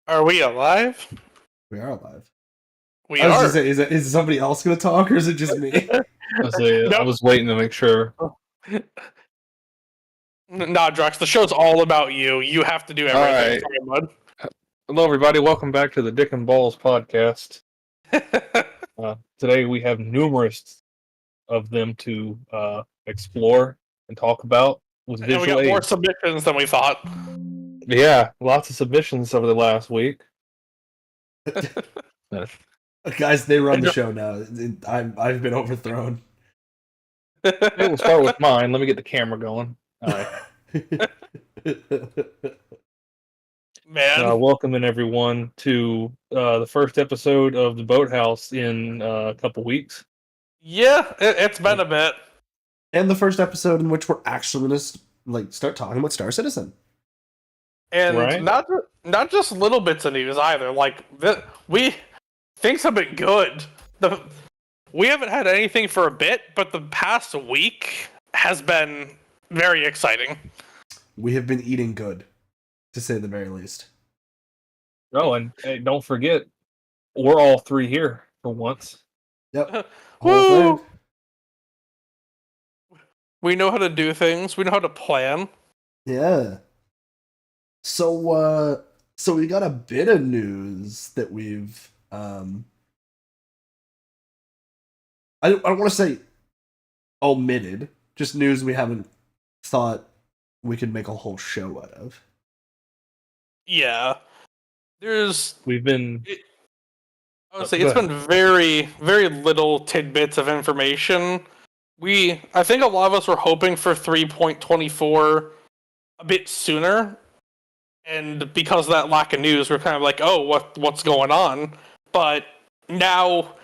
Are we alive? We are alive. We I was are. just saying, is somebody else going to talk, or is it just me? I was waiting to make sure. Nah, Drax, the show's all about you. You have to do everything. Sorry, bud. Hello, everybody. Welcome back to the Dick and Balls Podcast. Today we have numerous of them to explore and talk about with And we visual got more aids. submissions than we thought. Yeah, lots of submissions over the last week. Guys, they run the show now. I've been overthrown. Okay, we'll start with mine. Let me get the camera going. All right. Man. Welcoming everyone to the first episode of the Boathouse in a couple weeks. Yeah, it's been a bit. And the first episode in which we're actually going to start talking about Star Citizen. And right? not just little bits of news either. Things have been good. We haven't had anything for a bit, but the past week has been very exciting. We have been eating good, to say the very least. Oh, and hey, don't forget, we're all three here for once. Yep. Woo! We know how to do things. We know how to plan. Yeah. So we got a bit of news that we've I don't want to say omitted, just news we haven't thought we could make a whole show out of. Yeah. We've been... I would say it's been very, very little tidbits of information. I think a lot of us were hoping for 3.24 a bit sooner, and because of that lack of news, we're kind of like, oh, what's going on? But now,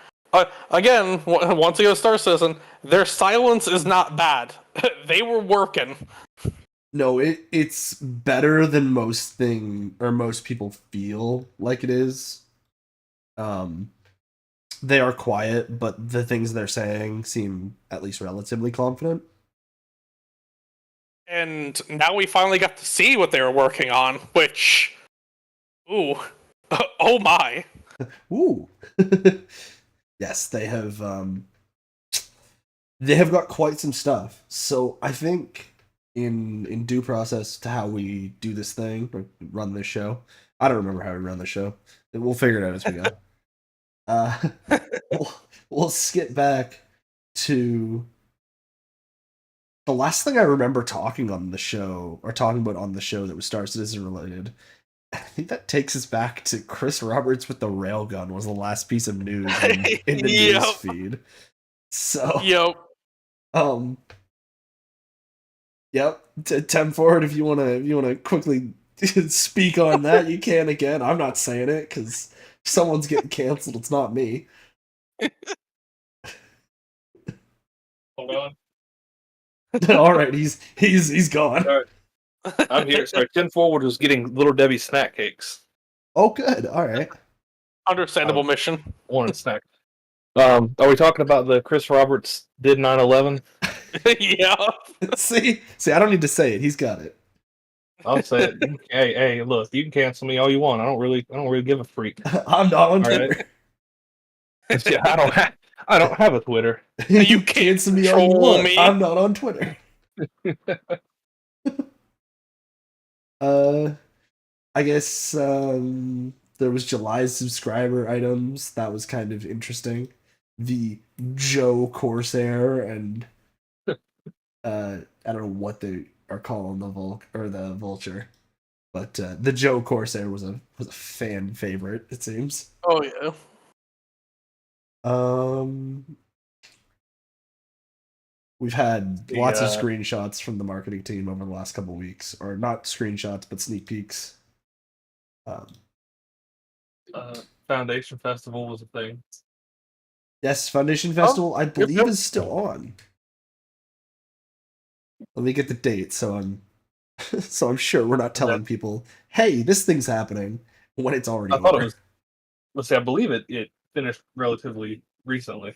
again, once again, Star Citizen, their silence is not bad. They were working. No, it's better than most people feel like it is. They are quiet, but the things they're saying seem at least relatively confident. And now we finally got to see what they were working on, which, ooh, oh my. Ooh. Yes, they have got quite some stuff. So I think in due process to how we do this thing, or run this show. I don't remember how we run the show. We'll figure it out as we go. We'll skip back to the last thing I remember talking about on the show that was Star Citizen related. I think that takes us back to Chris Roberts with the railgun was the last piece of news in the news feed. So, yep. Tem Forward, if you wanna quickly speak on that, you can again. I'm not saying it because if someone's getting canceled, it's not me. Hold on. All right, he's gone. All right. I'm here. Sorry, Tim Forward was getting Little Debbie snack cakes. Oh, good. All right. Understandable mission. Wanted snack. Are we talking about the Chris Roberts did 9/11? Yeah. See, I don't need to say it. He's got it. I'll say it. Hey, look, you can cancel me all you want. I don't really give a freak. I'm not on Twitter. Right? Yeah, I don't have a Twitter. You cancel me all you want. I'm not on Twitter. I guess there was July's subscriber items. That was kind of interesting. The Joe Corsair and I don't know what they are calling the Vulture, but the Joe Corsair was a fan favorite. It seems. Oh yeah. We've had lots of screenshots from the marketing team over the last couple of weeks, or not screenshots, but sneak peeks. Foundation Festival was a thing. Yes, Foundation Festival, I believe, is still on. Let me get the date, so I'm sure we're not telling people, "Hey, this thing's happening," when it's already. I thought it was. Let's see. I believe it finished relatively recently.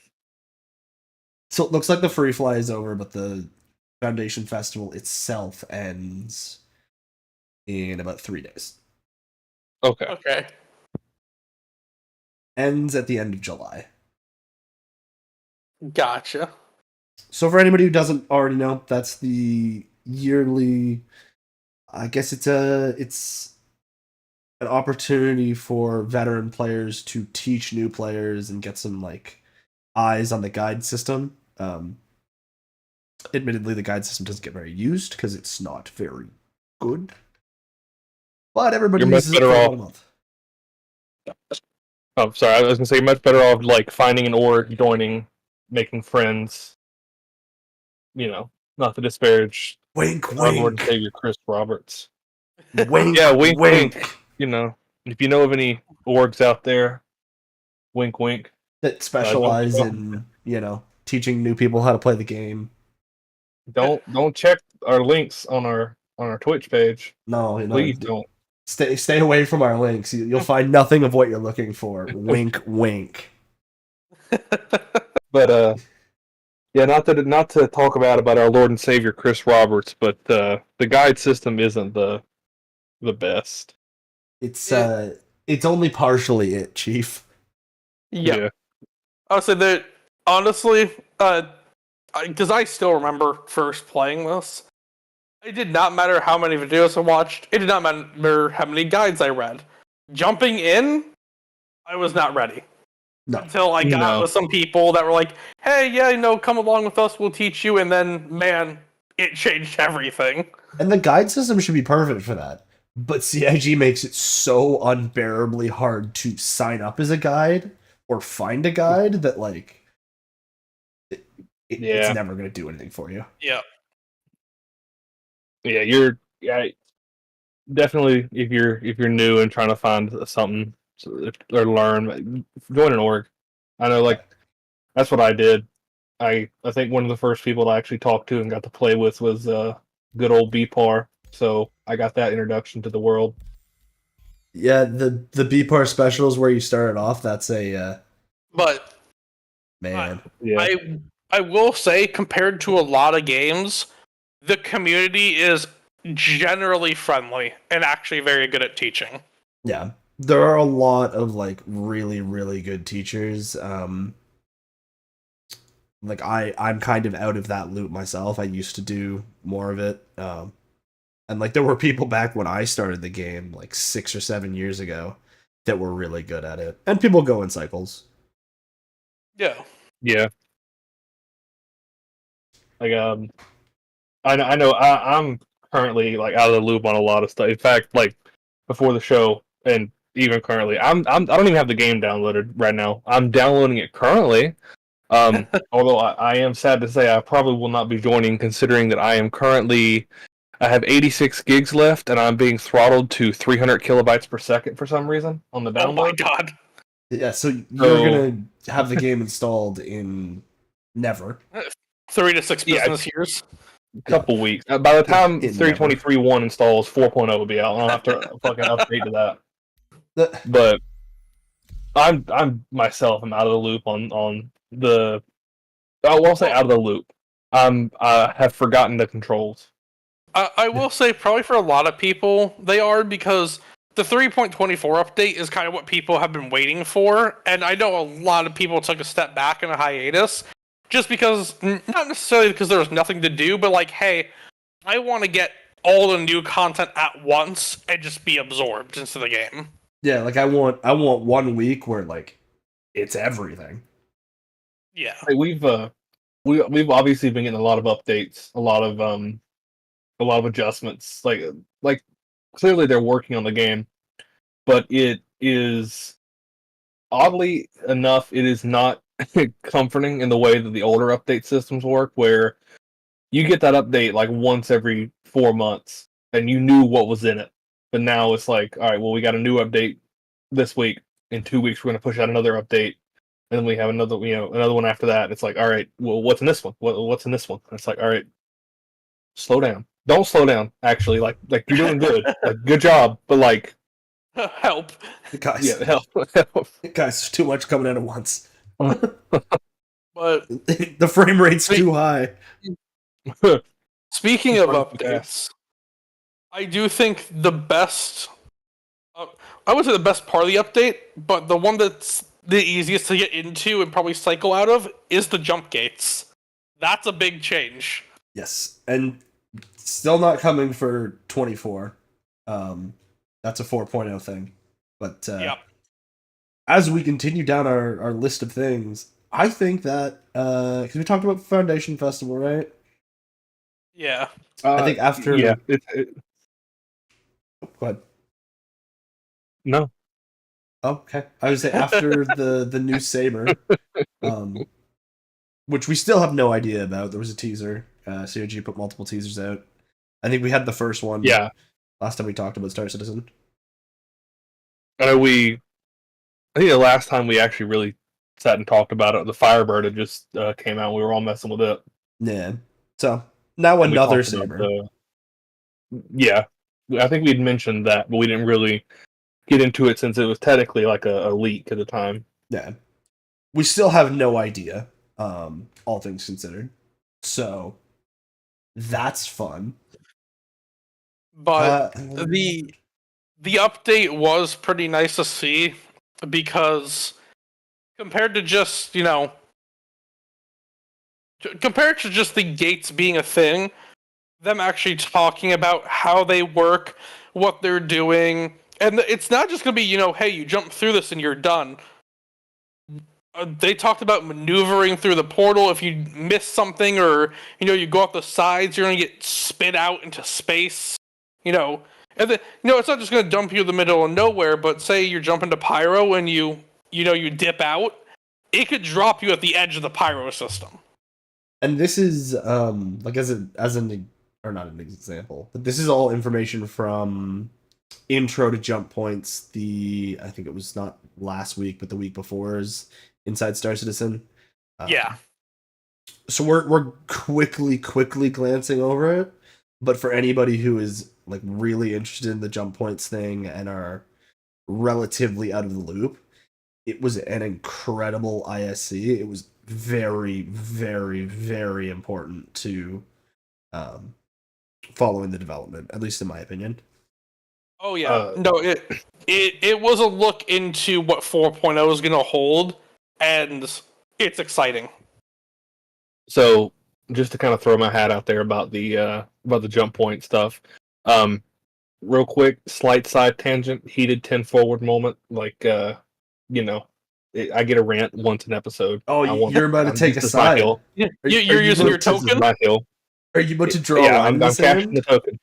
So it looks like the free fly is over, but the Foundation Festival itself ends in about 3 days. Okay. Okay. Ends at the end of July. Gotcha. So for anybody who doesn't already know, that's the yearly. I guess it's an opportunity for veteran players to teach new players and get some like eyes on the guide system. Admittedly, the guide system doesn't get very used because it's not very good. But everybody You're much uses it better for off. about a month. Oh, sorry. I was gonna say you're much better off like finding an org, joining, making friends. You know, not to disparage Wink, our Lord and wink. Savior Chris Roberts. Wink, Yeah, wink, wink. wink. You know, if you know of any orgs out there, wink, wink. That specialize don't- in, teaching new people how to play the game. Don't check our links on our Twitch page. No, Please don't. Stay away from our links. You'll find nothing of what you're looking for. Wink, wink. But yeah, not to talk about our Lord and Savior Chris Roberts, but the guide system isn't the best. It's only partially it, Chief. Yeah. I'll say that honestly, because I still remember first playing this. It did not matter how many videos I watched. It did not matter how many guides I read. Jumping in, I was not ready. No. Until I got with some people that were like, hey, yeah, come along with us, we'll teach you. And then, man, it changed everything. And the guide system should be perfect for that. But CIG makes it so unbearably hard to sign up as a guide or find a guide that, like, it's never going to do anything for you. Yeah. Yeah, definitely if you're new and trying to find something or learn, join an org. I know, like, that's what I did. I think one of the first people I actually talked to and got to play with was good old BPAR. So I got that introduction to the world. Yeah, the BPAR specials where you started off, that's a but man. I will say, compared to a lot of games, the community is generally friendly and actually very good at teaching. Yeah. There are a lot of like really, really good teachers. Like I'm kind of out of that loop myself. I used to do more of it. And like there were people back when I started the game, like 6 or 7 years ago, that were really good at it. And people go in cycles. Yeah. Yeah. Like I know I'm currently like out of the loop on a lot of stuff. In fact, like before the show and even currently, I don't even have the game downloaded right now. I'm downloading it currently. Although I am sad to say I probably will not be joining, considering that I have 86 gigs left and I'm being throttled to 300 kilobytes per second for some reason on the download. Oh my god. Yeah, so you're gonna have the game installed in never 3 to 6 business years. Couple weeks. By the time 323.1 installs, 4.0 will be out. I'll have to fucking update to that. But I'm myself. I'm out of the loop on the. I won't say out of the loop. I have forgotten the controls. I will say probably for a lot of people they are, because the 3.24 update is kind of what people have been waiting for, and I know a lot of people took a step back in a hiatus. Just because, not necessarily because there was nothing to do, but like, hey, I want to get all the new content at once and just be absorbed into the game. Yeah, like I want 1 week where like it's everything. Yeah, like we've obviously been getting a lot of updates, a lot of adjustments. Like clearly they're working on the game, but it is oddly enough, it is not comforting in the way that the older update systems work, where you get that update like once every 4 months and you knew what was in it. But now it's like, all right, well, we got a new update this week. In 2 weeks, we're going to push out another update. And then we have another one after that. It's like, all right, well, what's in this one? What's in this one? And it's like, all right, slow down. Don't slow down, actually. Like you're doing good. Like, good job. But like, help. Guys, yeah, help. Guys, there's too much coming in at once. But the frame rate's too high. Speaking of updates, I do think the best I would say the best part of the update, but the one that's the easiest to get into and probably cycle out of is the jump gates. That's a big change. Yes, and still not coming for 24. That's a 4.0 thing. But Yep. as we continue down our list of things, I think that because we talked about Foundation Festival, right? Yeah. I think after Go ahead. No. Okay, I would say after the new Saber, which we still have no idea about. There was a teaser. COG put multiple teasers out. I think we had the first one. Yeah. Last time we talked about Star Citizen. I think the last time we actually really sat and talked about it, the Firebird had just came out. We were all messing with it. Yeah. So now And we another talked about Saber. Yeah, I think we'd mentioned that, but we didn't really get into it since it was technically like a leak at the time. Yeah. We still have no idea, all things considered. So that's fun. But the update was pretty nice to see because compared to just, compared to just the gates being a thing, them actually talking about how they work, what they're doing, and it's not just going to be, hey, you jump through this and you're done. They talked about maneuvering through the portal. If you miss something or, you go up the sides, you're going to get spit out into space, and then, it's not just going to dump you in the middle of nowhere, but say you're jumping to Pyro and you dip out, it could drop you at the edge of the Pyro system. And this is like as an or not an example, but this is all information from intro to jump points. I think it was not last week, but the week before's Inside Star Citizen. Yeah. So we're quickly glancing over it, but for anybody who is like really interested in the jump points thing and are relatively out of the loop, it was an incredible ISC. It was very, very, very important to following the development, at least in my opinion. Oh yeah, no, it was a look into what 4.0 is going to hold, and it's exciting. So, just to kind of throw my hat out there about the jump point stuff, real quick, slight side tangent, heated 10 forward moment, like I get a rant once an episode. You're about to take a side. You're using your token? This is my hill. Are you about to draw? Yeah, I'm cashing the token.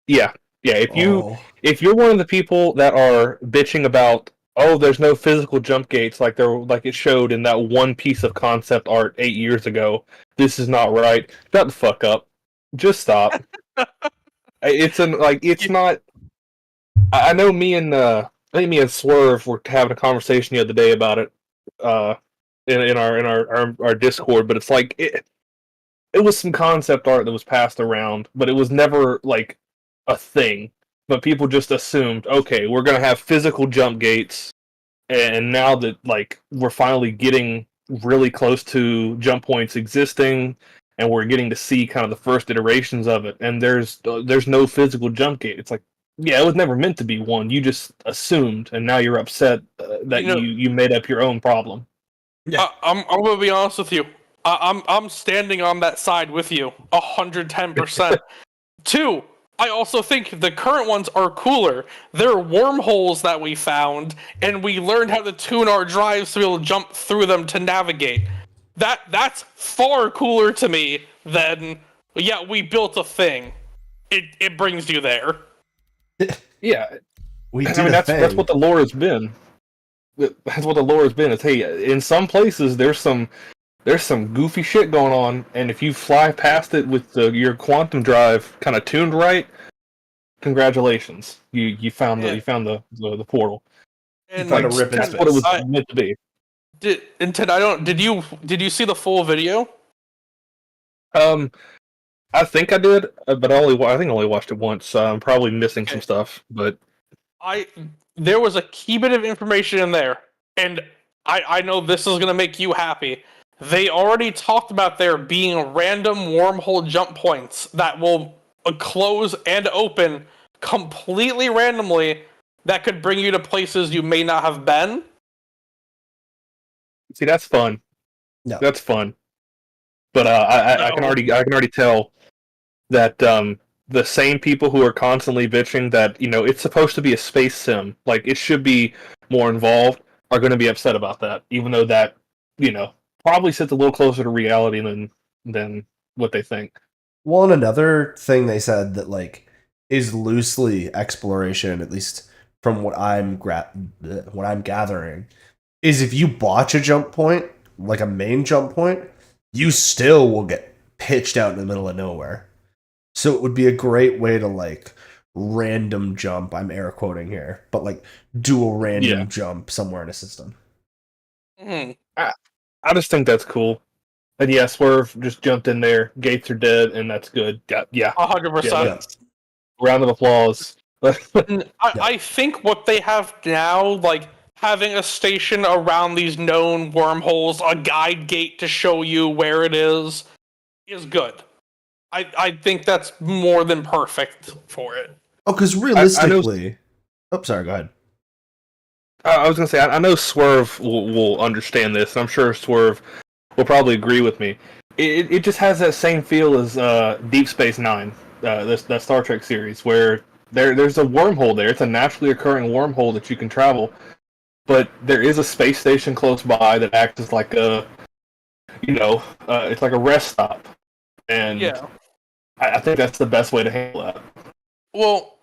Yeah. If you're one of the people that are bitching about, there's no physical jump gates like it showed in that one piece of concept art 8 years ago, this is not right. Shut the fuck up. Just stop. It's not. I know I think me and Swerve were having a conversation the other day about it, in our Discord, but it's like it was some concept art that was passed around, but it was never like a thing. But people just assumed, okay, we're gonna have physical jump gates, and now that like we're finally getting really close to jump points existing, and we're getting to see kind of the first iterations of it, and there's no physical jump gate. It's like, yeah, it was never meant to be one. You just assumed, and now you're upset that you made up your own problem. Yeah, I'm gonna be honest with you. I'm standing on that side with you, 110%. 2, I also think the current ones are cooler. They're wormholes that we found, and we learned how to tune our drives to be able to jump through them to navigate. That's far cooler to me than, yeah, we built a thing. It brings you there. Yeah, that's what the lore has been. That's what the lore has been. Is, hey, in some places there's some goofy shit going on, and if you fly past it with your quantum drive kind of tuned right, congratulations, you found the portal. And Like, that's what it was meant to be. Did you see the full video? I think I did, but I think I only watched it once, so I'm probably missing some stuff. But there was a key bit of information in there, and I know this is gonna make you happy. They already talked about there being random wormhole jump points that will close and open completely randomly that could bring you to places you may not have been. See, that's fun. No. That's fun. But I can already tell that the same people who are constantly bitching that it's supposed to be a space sim, like it should be more involved, are going to be upset about that, even though that probably sits a little closer to reality than what they think. Well, and another thing they said that like is loosely exploration, at least from what I'm gathering, is if you botch a jump point, like a main jump point, you still will get pitched out in the middle of nowhere. So it would be a great way to like random jump. I'm air quoting here, but like do a random jump somewhere in a system. Mm. I just think that's cool. And yeah, Swerve just jumped in there. Gates are dead, and that's good. Yeah, 100%. Round of applause. I think what they have now, like having a station around these known wormholes, a guide gate to show you where it is good. I think that's more than perfect for it. Oh, because realistically... sorry, go ahead. I was going to say, I know Swerve will understand this. I'm sure Swerve will probably agree with me. It just has that same feel as Deep Space Nine, that Star Trek series, where there's a wormhole there. It's a naturally occurring wormhole that you can travel, but there is a space station close by that acts as like a, it's like a rest stop. And I think that's the best way to handle that. Well,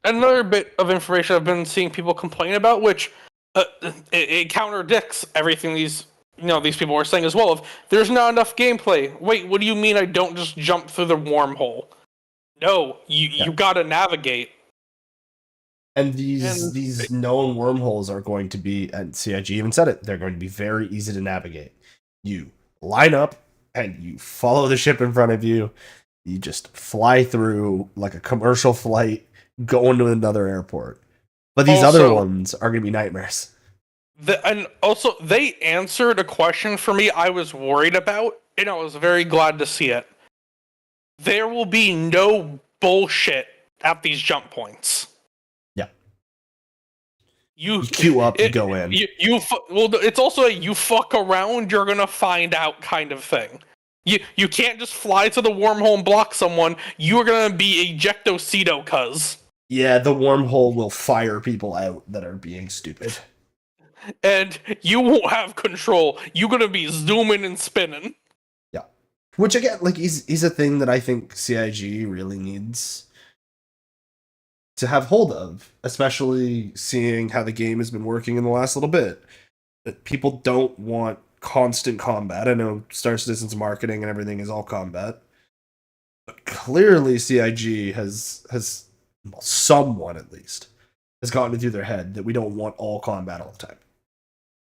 another bit of information I've been seeing people complain about, which it counterdicts everything these people are saying as well. Of there's not enough gameplay. Wait, what do you mean I don't just jump through the wormhole? No, you gotta navigate. And these known wormholes are going to be, and CIG even said it, they're going to be very easy to navigate. You line up and you follow the ship in front of you. You just fly through like a commercial flight, go into another airport. But these other ones are going to be nightmares. And also, they answered a question for me I was worried about, and I was very glad to see it. There will be no bullshit at these jump points. Yeah. You queue up, you go in. Well, it's also a you fuck around, you're gonna find out kind of thing. You can't just fly to the wormhole and block someone. You're gonna be ejectocito, cuz. Yeah, the wormhole will fire people out that are being stupid. And you won't have control. You're gonna be zooming and spinning. Yeah. Which again, like, is a thing that I think CIG really needs to have hold of, especially seeing how the game has been working in the last little bit. That people don't want constant combat. I know Star Citizen's marketing and everything is all combat. But clearly CIG has well, someone at least has gotten it through their head that we don't want all combat all the time.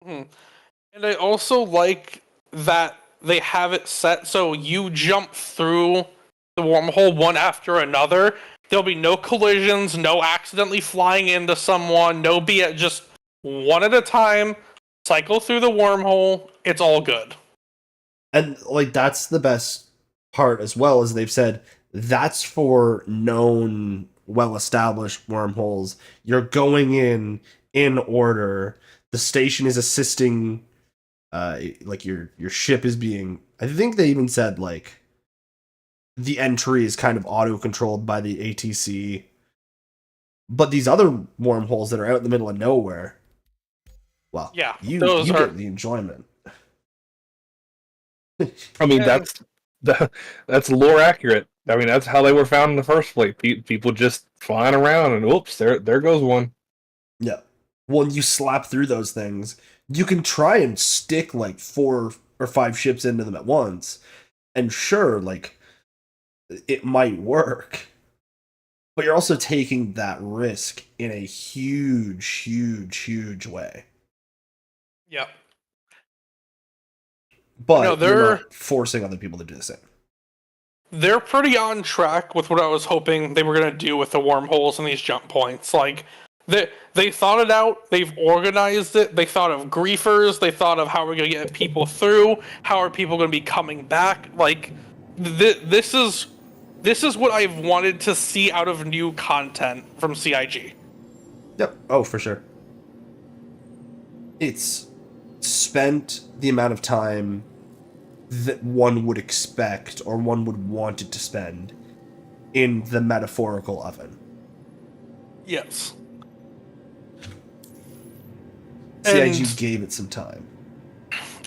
And I also like that they have it set so you jump through the wormhole one after another. There'll be no collisions, no accidentally flying into someone, no just one at a time, cycle through the wormhole, it's all good. And like that's the best part as well, as they've said that's for known, well-established wormholes. You're going in order. The station is assisting, like your ship is being. I think they even said like the entry is kind of auto-controlled by the ATC. But these other wormholes that are out in the middle of nowhere, well, you get the enjoyment. I mean, that's lore accurate. I mean, that's how they were found in the first place. People just flying around, and whoops, there goes one. Yeah. When you slap through those things, you can try and stick like 4 or 5 ships into them at once, and sure, like it might work, but you're also taking that risk in a huge way. Yeah. But you're not forcing other people to do the same. They're pretty on track with what I was hoping they were going to do with the wormholes and these jump points. Like, they thought it out, they've organized it, they thought of griefers, they thought of how we're going to get people through, how are people going to be coming back. Like, this is what I've wanted to see out of new content from CIG. Yep. Oh, for sure. It's spent the amount of time that one would expect or one would want it to spend in the metaphorical oven. Yes. CIG gave it some time.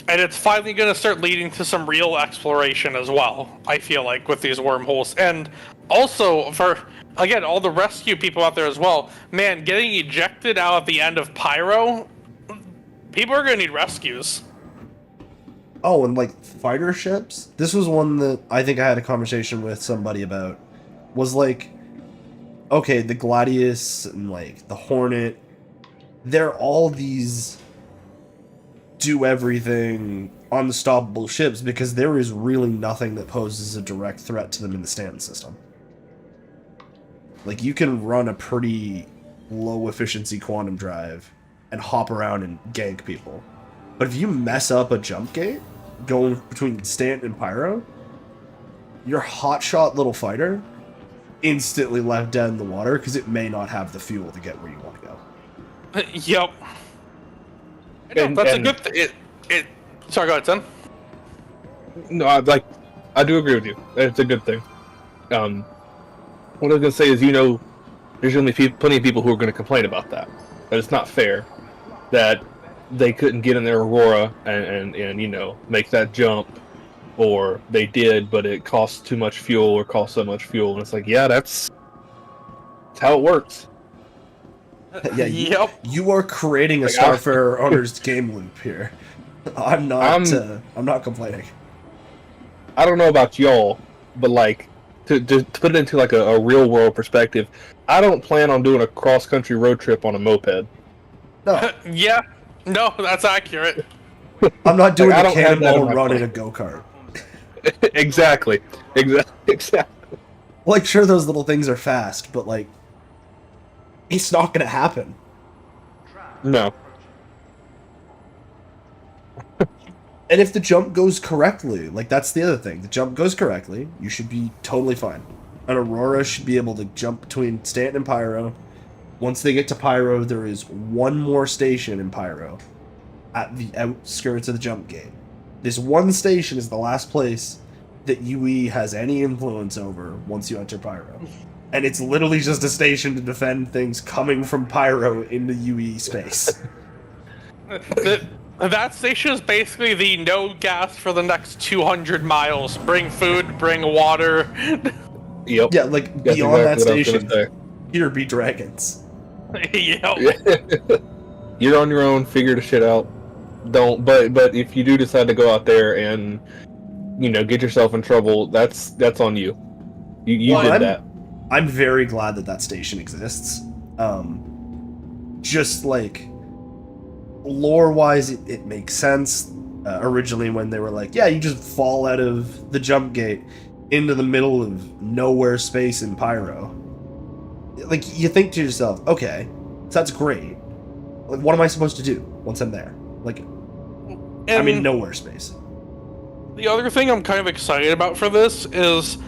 And it's finally going to start leading to some real exploration as well, I feel like, with these wormholes. And also, for, again, all the rescue people out there as well, man, getting ejected out at the end of Pyro, people are going to need rescues. Oh, and like fighter ships? This was one that I think I had a conversation with somebody about. Was like, okay, the Gladius and like the Hornet, they're all these do everything unstoppable ships because there is really nothing that poses a direct threat to them in the Stanton system. Like, you can run a pretty low efficiency quantum drive and hop around and gank people. But if you mess up a jump gate going between Stanton and Pyro, your hotshot little fighter instantly left dead in the water because it may not have the fuel to get where you want to go. Yep. That's a good thing. Sorry, go ahead, son. No, I do agree with you. It's a good thing. What I was gonna say is, there's gonna be plenty of people who are gonna complain about that. That it's not fair that they couldn't get in their Aurora and make that jump, or they did, but it costs too much fuel or costs so much fuel. And it's like, yeah, that's how it works. Yeah, you are creating a Starfarer Owners game loop here. I'm not complaining. I don't know about y'all, but to put it into a real world perspective, I don't plan on doing a cross country road trip on a moped. No. Yeah, no, that's accurate. I'm not doing a cannonball run in a go-kart. Exactly. Like, sure, those little things are fast, but it's not gonna happen. No. And if the jump goes correctly, that's the other thing. The jump goes correctly, you should be totally fine. An Aurora should be able to jump between Stanton and Pyro. Once they get to Pyro, there is one more station in Pyro at the outskirts of the jump gate. This one station is the last place that UE has any influence over once you enter Pyro. And it's literally just a station to defend things coming from Pyro into UE space. That station is basically the no gas for the next 200 miles. Bring food, bring water. Yep. Yeah, beyond that station, here be dragons. Yep. You're on your own, figure the shit out. But if you do decide to go out there and, get yourself in trouble, that's on you. You did that. I'm very glad that station exists. Just lore-wise, it makes sense. Originally, when they were you just fall out of the jump gate into the middle of nowhere space in Pyro. You think to yourself, okay, so that's great. What am I supposed to do once I'm there? I'm in nowhere space. The other thing I'm kind of excited about for this is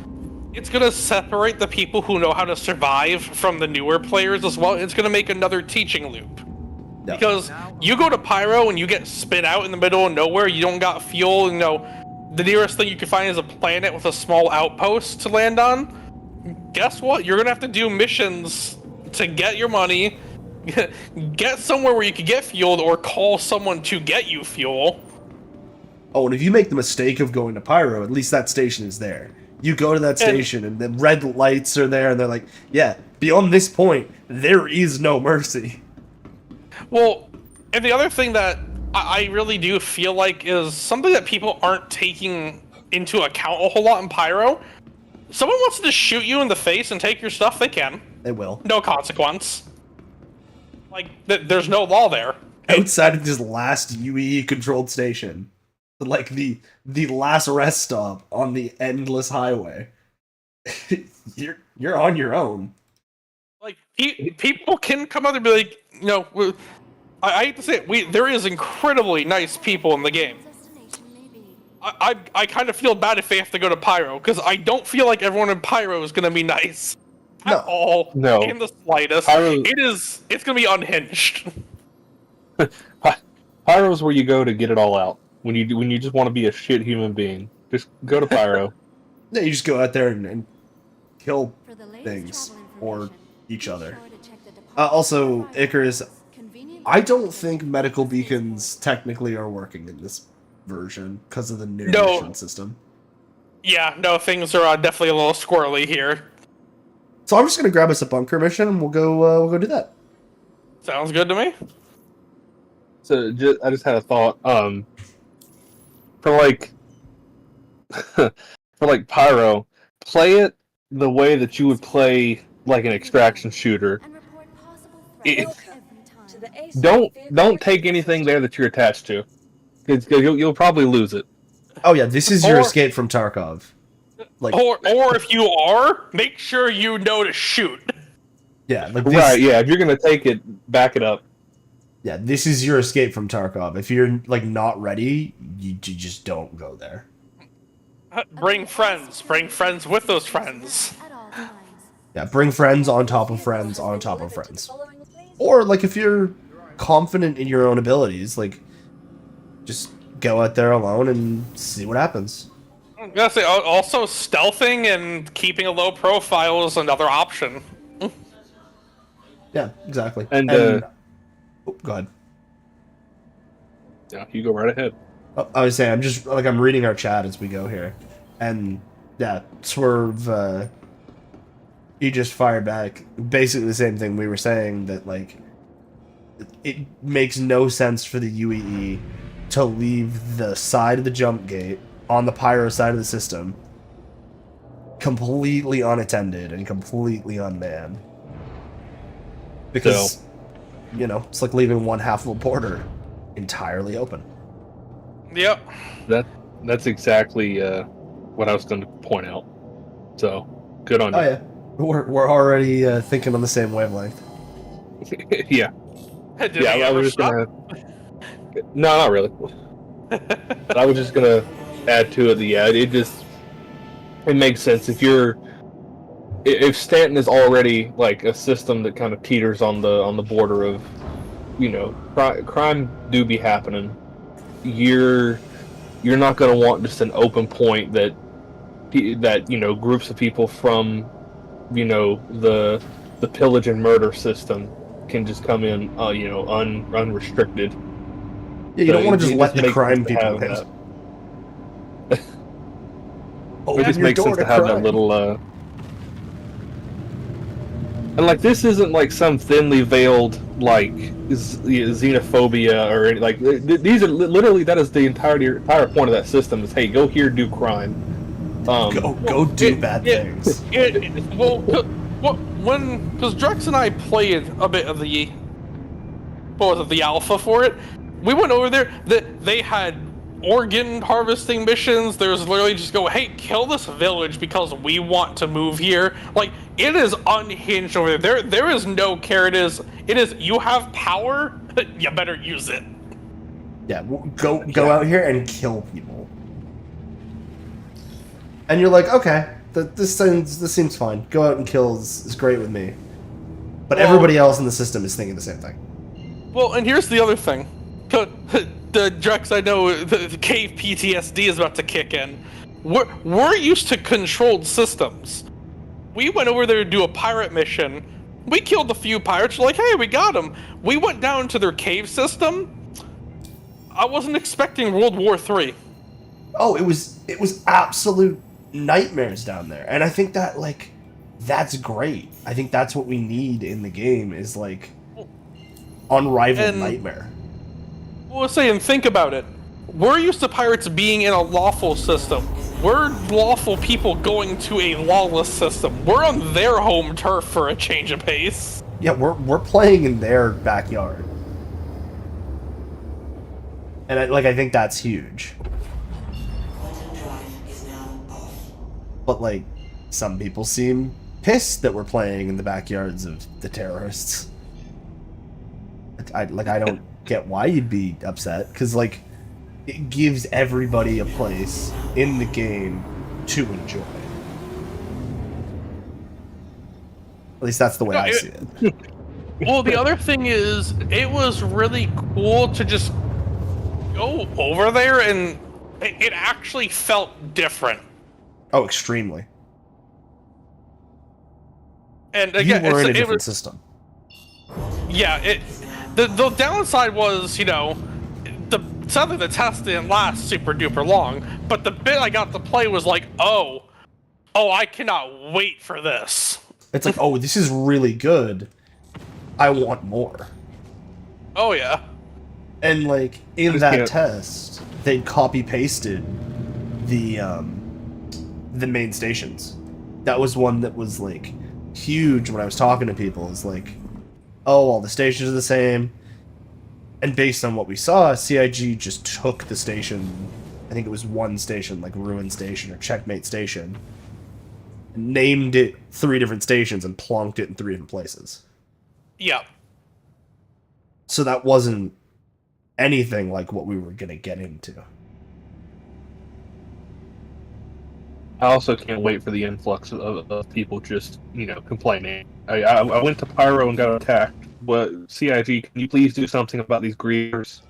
it's going to separate the people who know how to survive from the newer players as well. It's going to make another teaching loop. No. Because you go to Pyro and you get spit out in the middle of nowhere, you don't got fuel, the nearest thing you can find is a planet with a small outpost to land on. Guess what? You're going to have to do missions to get your money, get somewhere where you can get fueled, or call someone to get you fuel. Oh, and if you make the mistake of going to Pyro, at least that station is there. You go to that station, and the red lights are there, and they're like, yeah, beyond this point, there is no mercy. Well, and the other thing that I really do feel like is something that people aren't taking into account a whole lot in Pyro. Someone wants to shoot you in the face and take your stuff, they can. They will. No consequence. There's no law there. Outside of this last UE-controlled station, the last rest stop on the endless highway, you're on your own. People can come out and be I hate to say it, there is incredibly nice people in the game. I kind of feel bad if they have to go to Pyro, because I don't feel like everyone in Pyro is going to be nice. No. at all. No. In the slightest. Pyro- It's gonna be unhinged. Pyro's where you go to get it all out. When you just want to be a shit human being, just go to Pyro. Yeah, you just go out there and kill For the latest things travel or information, each be other. sure to check the department Also, website. Icarus, Convenient I don't think medical beacons technically are working in this version because of the new No. mission system. Yeah, no, things are definitely a little squirrely here. So I'm just gonna grab us a bunker mission and we'll go do that. Sounds good to me. So I just had a thought. For like, for like Pyro, play it the way that you would play like an extraction shooter. and report possible It- threats every time. To the ASAP Don't vehicle take anything there that you're attached to, because you'll probably lose it. Oh yeah, this is your Or- escape from Tarkov. Like, Or if you are, make sure you know to shoot. yeah, like this, Right? Yeah. If you're gonna take it, back it up. yeah, this is your escape from Tarkov. If you're like not ready, you just don't go there. Bring friends. Bring friends with those friends. At all times. Yeah, bring friends on top of friends on top of delivered to the friends. following place. Or like if you're confident in your own abilities, like just go out there alone and see what happens. I'm gonna say also stealthing and keeping a low profile is another option. Yeah, exactly. And, oh, go ahead. Yeah, you go right ahead. Oh, I was saying, I'm reading our chat as we go here, and yeah, Swerve, he just fired back basically the same thing we were saying, that like it makes no sense for the UEE to leave the side of the jump gate on the Pyro side of the system completely unattended and completely unmanned, because you know, it's like leaving one half of a border entirely open. Yep. That's exactly what I was going to point out. So good on you. Oh yeah, we're already thinking on the same wavelength. Yeah. Did Yeah, he I ever was just stop? No, not really. I was just gonna add to it. Yeah, it makes sense if Stanton is already like a system that kind of teeters on the border of, you know, crime do be happening. You're not gonna want just an open point that you know, groups of people from, you know, the pillage and murder system can just come in, you know, unrestricted. Yeah, you So don't want to just it let the makes crime sense to people have in. that. Open It just your makes door sense to have crime. that little and like this isn't like some thinly veiled like xenophobia or any, like these are literally, that is the entire point of that system is, hey, go here, do crime. Go do bad things. Because Drex and I played a bit of the alpha for it, we went over there. They had organ harvesting missions. There's literally just go, hey, kill this village because we want to move here. Like, it is unhinged over there. There is no care. It is you have power, you better use it. Yeah, go out here and kill people. And you're like, okay, this seems fine. Go out and kill is great with me. But Well- everybody else in the system is thinking the same thing. Well, and here's the other thing. The Drex, I know the cave PTSD is about to kick in. We're used to controlled systems. We went over there to do a pirate mission. We killed a few pirates. We're like, hey, we got them. We went down to their cave system. I wasn't expecting World War III. Oh, it was absolute nightmares down there. And I think that, like, that's great. I think that's what we need in the game, is like unrivaled And- nightmare. Well, say and think about it. We're used to pirates being in a lawful system. We're lawful people going to a lawless system. We're on their home turf for a change of pace. Yeah, we're playing in their backyard. And I think that's huge. But like, some people seem pissed that we're playing in the backyards of the terrorists. I don't get why you'd be upset, because like, it gives everybody a place in the game to enjoy. least that's the way I see it. Well, the other thing is, it was really cool to just go over there, and it actually felt different. Oh, extremely. And again, You were in a it different was, system. yeah. The downside was, sadly the test didn't last super duper long, but the bit I got to play was like, oh, I cannot wait for this. It's like, oh, this is really good. I want more. Oh yeah. And like in that test, they copy pasted the main stations. That was one that was like huge when I was talking to people. It's like, oh, all the stations are the same. And based on what we saw, CIG just took the station. I think it was one station, like Ruin Station or Checkmate Station. Named it 3 different stations and plonked it in 3 different places. Yeah. So that wasn't anything like what we were gonna get into. I also can't wait for the influx of people just, complaining. I went to Pyro and got attacked. But CIG, can you please do something about these grievers?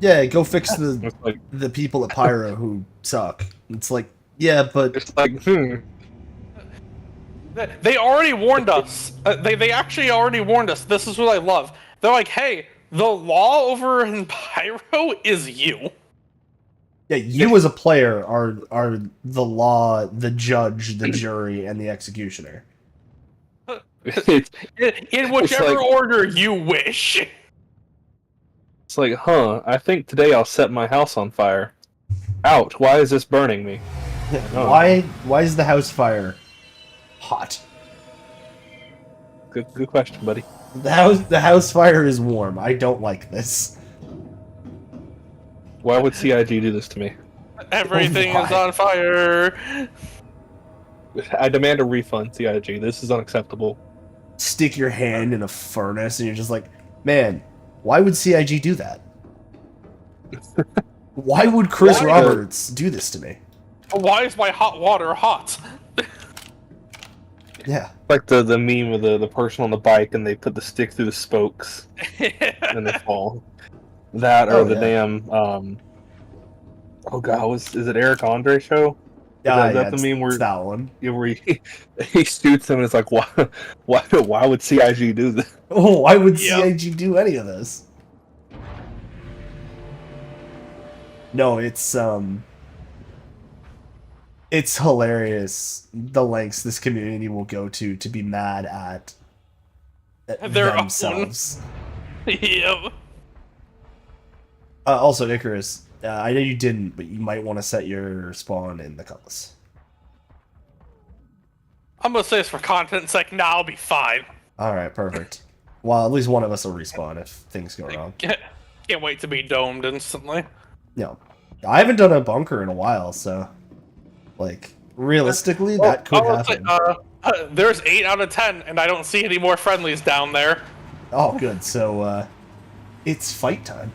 Yeah, go fix It's like, the people at Pyro who suck. It's like, yeah, but it's like, They already warned us. They actually already warned us. This is what I love. They're like, hey, the law over in Pyro is you. yeah, you as a player are the law, the judge, the jury, and the executioner. In whichever order you wish. It's like, I think today I'll set my house on fire. Ouch, why is this burning me? Oh. Why is the house fire hot? Good question, buddy. The house fire is warm. I don't like this. Why would CIG do this to me? Everything is Why? on fire. I demand a refund, CIG. This is unacceptable. Stick your hand in a furnace and you're just like, man, why would CIG do that? Why would Chris Roberts do this to me? Why is my hot water hot? Yeah. Like the meme of the person on the bike and they put the stick through the spokes and they fall. That or the damn oh god, is it Eric Andre show? Yeah, Is that the meme where it's that one. where he shoots him and it's like why would CIG do this? Oh, why would CIG do any of this? No, it's hilarious the lengths this community will go to be mad at Their themselves. Yep. Also, Icarus, I know you didn't, but you might want to set your spawn in the Cutlass. I'm gonna say this for content's sake. Nah, I'll be fine. Alright, perfect. Well, at least one of us will respawn if things go wrong. Can't wait to be domed instantly. No. I haven't done a bunker in a while, so... Like, realistically, that could happen. There's 8 out of 10, and I don't see any more friendlies down there. Oh, good. So, it's fight time.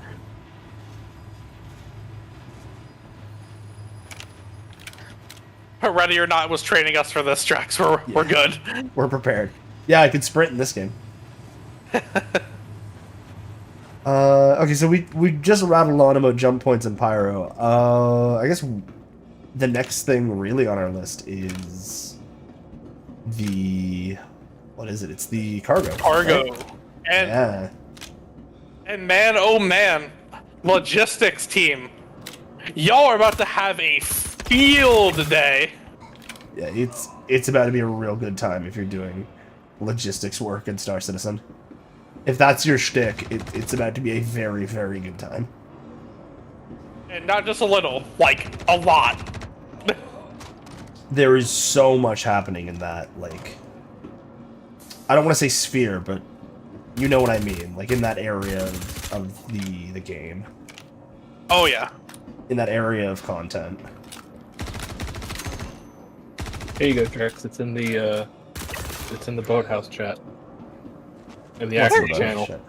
Ready or Not was training us for this, Drax. We're good. We're prepared. Yeah, I could sprint in this game. Okay, so we just rattled on about jump points and pyro. I guess the next thing really on our list is the... What is it? It's the cargo. Cargo. Right? And, and man, oh man, logistics team. Y'all are about to have a field day. Yeah, it's about to be a real good time if you're doing logistics work in Star Citizen. If that's your shtick, it's about to be a very, very good time. And not just a little, like, a lot. There is so much happening in that, like... I don't want to say sphere, but you know what I mean. Like, in that area of the game. Oh, yeah. In that area of content. Here you go, Drax. It's in the Boathouse chat. In the actual channel. Shit.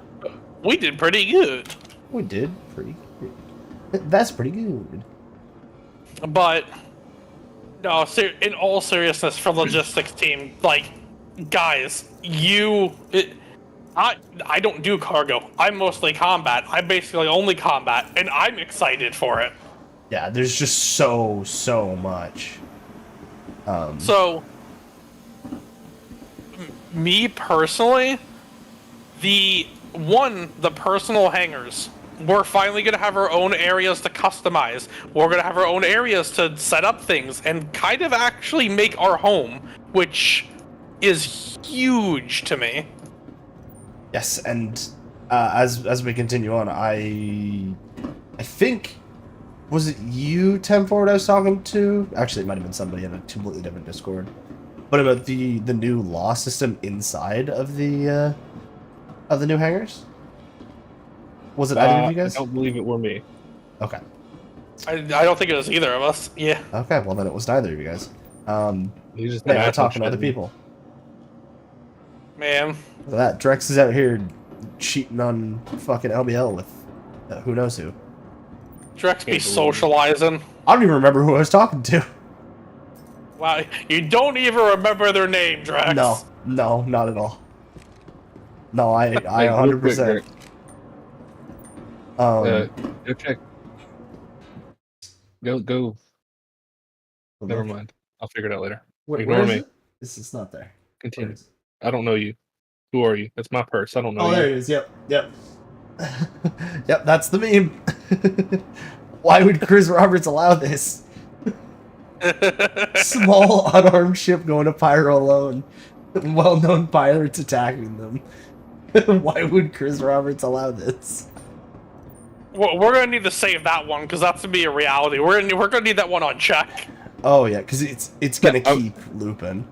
We did pretty good. We did pretty good. That's pretty good. But, no, in all seriousness, for logistics team, like, guys, I don't do cargo. I'm mostly combat. I'm basically only combat, and I'm excited for it. Yeah, there's just so much. So, me personally, the personal hangars. We're finally going to have our own areas to customize. We're going to have our own areas to set up things and kind of actually make our home, which is huge to me. Yes, and as we continue on, I think, was it you, Temford, I was talking to? Actually, it might have been somebody in a completely different Discord. But about the new law system inside of the new hangars? Was it either of you guys? I don't believe it were me. Okay. I don't think it was either of us. Yeah. Okay, well then it was neither of you guys. You just Yeah, we're talking to other people. Man. That Drex is out here cheating on fucking LBL with who knows who. Drex be socializing. I don't even remember who I was talking to. Wow, you don't even remember their name, Drex. No, not at all. No, I Hey, real 100%. quick, Derek, go check. Go. Never mind. I'll figure it out later. Ignore me. It's not there. Continue. I don't know you. Who are you? That's my purse. I don't know Oh, you. there it is. Yep. Yep, that's the meme. Why would Chris Roberts allow this? Small unarmed ship going to Pyro alone. Well-known pirates attacking them. Why would Chris Roberts allow this? Well, we're gonna need to save that one because that's gonna be a reality. We're gonna need that one on check. Oh yeah, because it's gonna keep looping.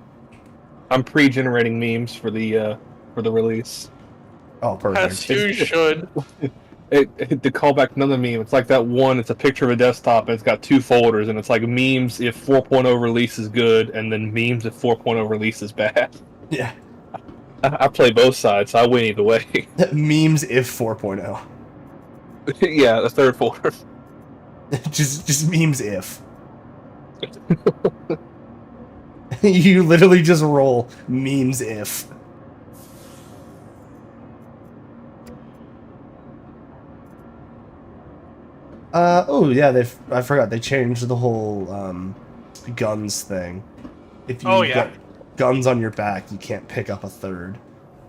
I'm pre-generating memes for the release. Oh, perfect. As you should. To call back another meme, it's like that one. It's a picture of a desktop, and it's got two folders, and it's like memes if 4.0 release is good, and then memes if 4.0 release is bad. Yeah. I play both sides, so I win either way. Memes if 4.0. Yeah, the third folder. just memes if. You literally just roll memes if. Oh yeah, I forgot they changed the whole guns thing. If you got guns on your back, you can't pick up a third,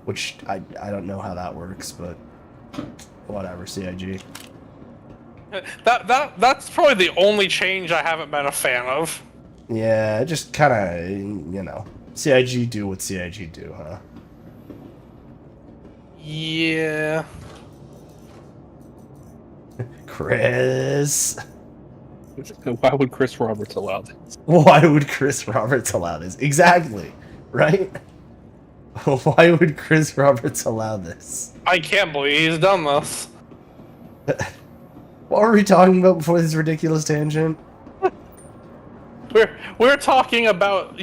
which I don't know how that works, but whatever, CIG. That's probably the only change I haven't been a fan of. Yeah, just kind of, CIG do what CIG do, huh? Yeah. Chris. Why would Chris Roberts allow this? Why would Chris Roberts allow this? Exactly, right? Why would Chris Roberts allow this? I can't believe he's done this. What were we talking about before this ridiculous tangent? We're talking about,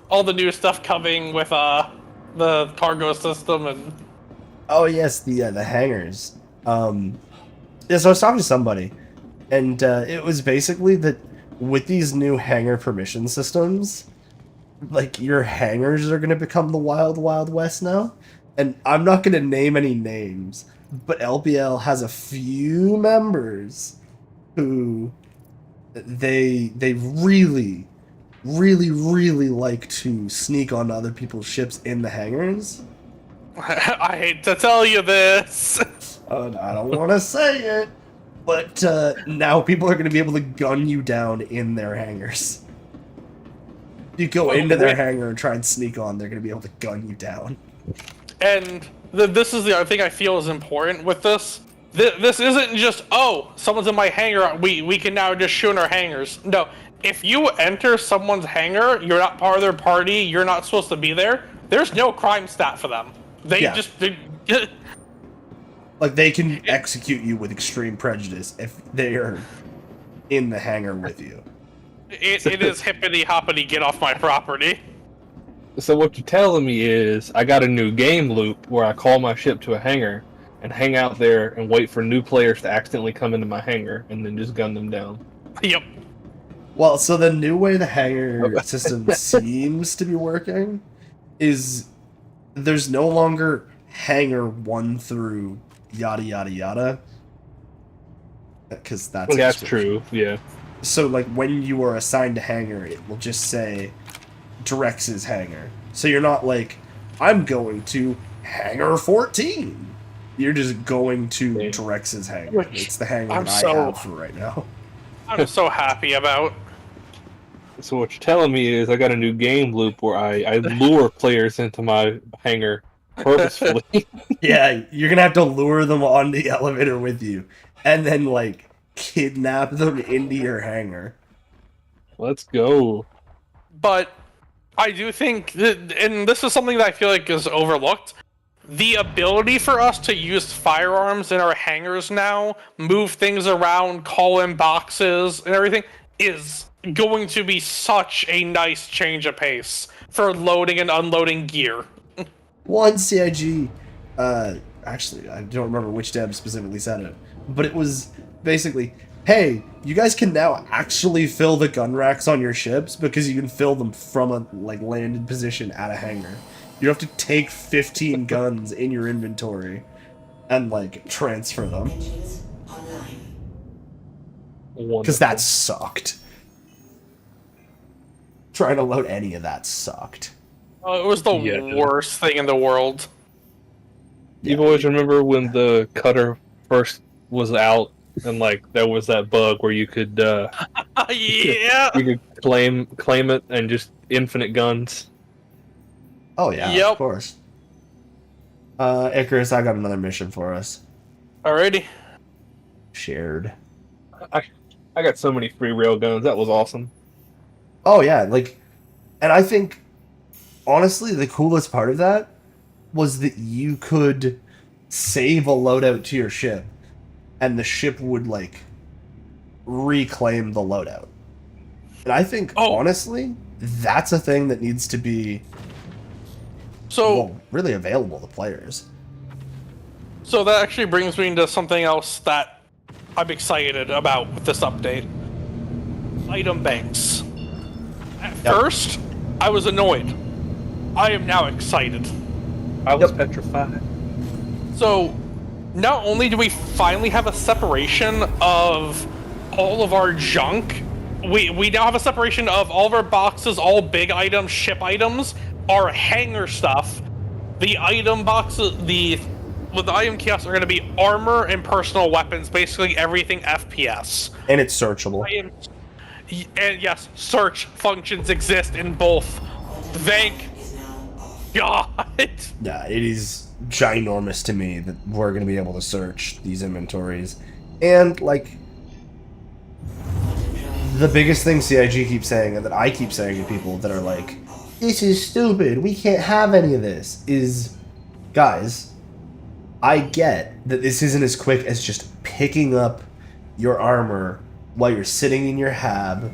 all the new stuff coming with the cargo system and Oh yes, the hangars. Yeah, so I was talking to somebody, and it was basically that with these new hangar permission systems, like your hangars are gonna become the wild, wild west now. And I'm not gonna name any names, but LBL has a few members who they really, really, really like to sneak onto other people's ships in the hangars. I hate to tell you this. I don't want to say it, but now people are going to be able to gun you down in their hangars. You go into their hangar and try and sneak on, they're going to be able to gun you down. And this is the other thing I feel is important with this. This isn't just, someone's in my hangar, we can now just shoot in our hangars. No, if you enter someone's hangar, you're not part of their party, you're not supposed to be there, there's no crime stat for them. They like, they can execute you with extreme prejudice if they are in the hangar with you. It is hippity hoppity, get off my property. So what you're telling me is I got a new game loop where I call my ship to a hangar and hang out there and wait for new players to accidentally come into my hangar and then just gun them down. Yep. Well, so the new way the hangar system seems to be working is there's no longer hangar 1 through yada yada yada. Because that's true. Yeah. So, like, when you are assigned a hangar, it will just say Drex's hangar. So you're not like, I'm going to hangar 14. You're just going to Drex's hangar. It's the hangar I have for right now. I'm so happy about. So what you're telling me is I got a new game loop where I lure players into my hangar purposefully. Yeah, you're gonna have to lure them on the elevator with you, and then like kidnap them into your hangar. Let's go. But I do think, and this is something that I feel like is overlooked, the ability for us to use firearms in our hangars now, move things around, call in boxes, and everything, is going to be such a nice change of pace for loading and unloading gear. One CIG, actually, I don't remember which dev specifically said it, but it was basically, hey, you guys can now actually fill the gun racks on your ships because you can fill them from a like landed position at a hangar. You don't have to take 15 guns in your inventory and like transfer them. Because that sucked. Trying to load any of that sucked. It was the worst thing in the world. You always remember when the cutter first was out and like there was that bug where you could Yeah. you could claim it and just infinite guns. Oh yeah, of course. Icarus, I got another mission for us. Alrighty. Shared. I got so many free rail guns. That was awesome. Oh yeah, like, and I think honestly the coolest part of that was that you could save a loadout to your ship, and the ship would like reclaim the loadout. And I think honestly, that's a thing that needs to be really available to players. So that actually brings me into something else that I'm excited about with this update. Item banks. At first, I was annoyed. I am now excited. I was petrified. So, not only do we finally have a separation of all of our junk, we now have a separation of all of our boxes, all big items, ship items, our hangar stuff. The item boxes, the item kiosks are going to be armor and personal weapons, basically everything FPS. And it's searchable. And yes, search functions exist in both. Thank God. Yeah, it is ginormous to me that we're going to be able to search these inventories. And, like, the biggest thing CIG keeps saying, and that I keep saying to people that are like, this is stupid, we can't have any of this, is, guys, I get that this isn't as quick as just picking up your armor while you're sitting in your hab,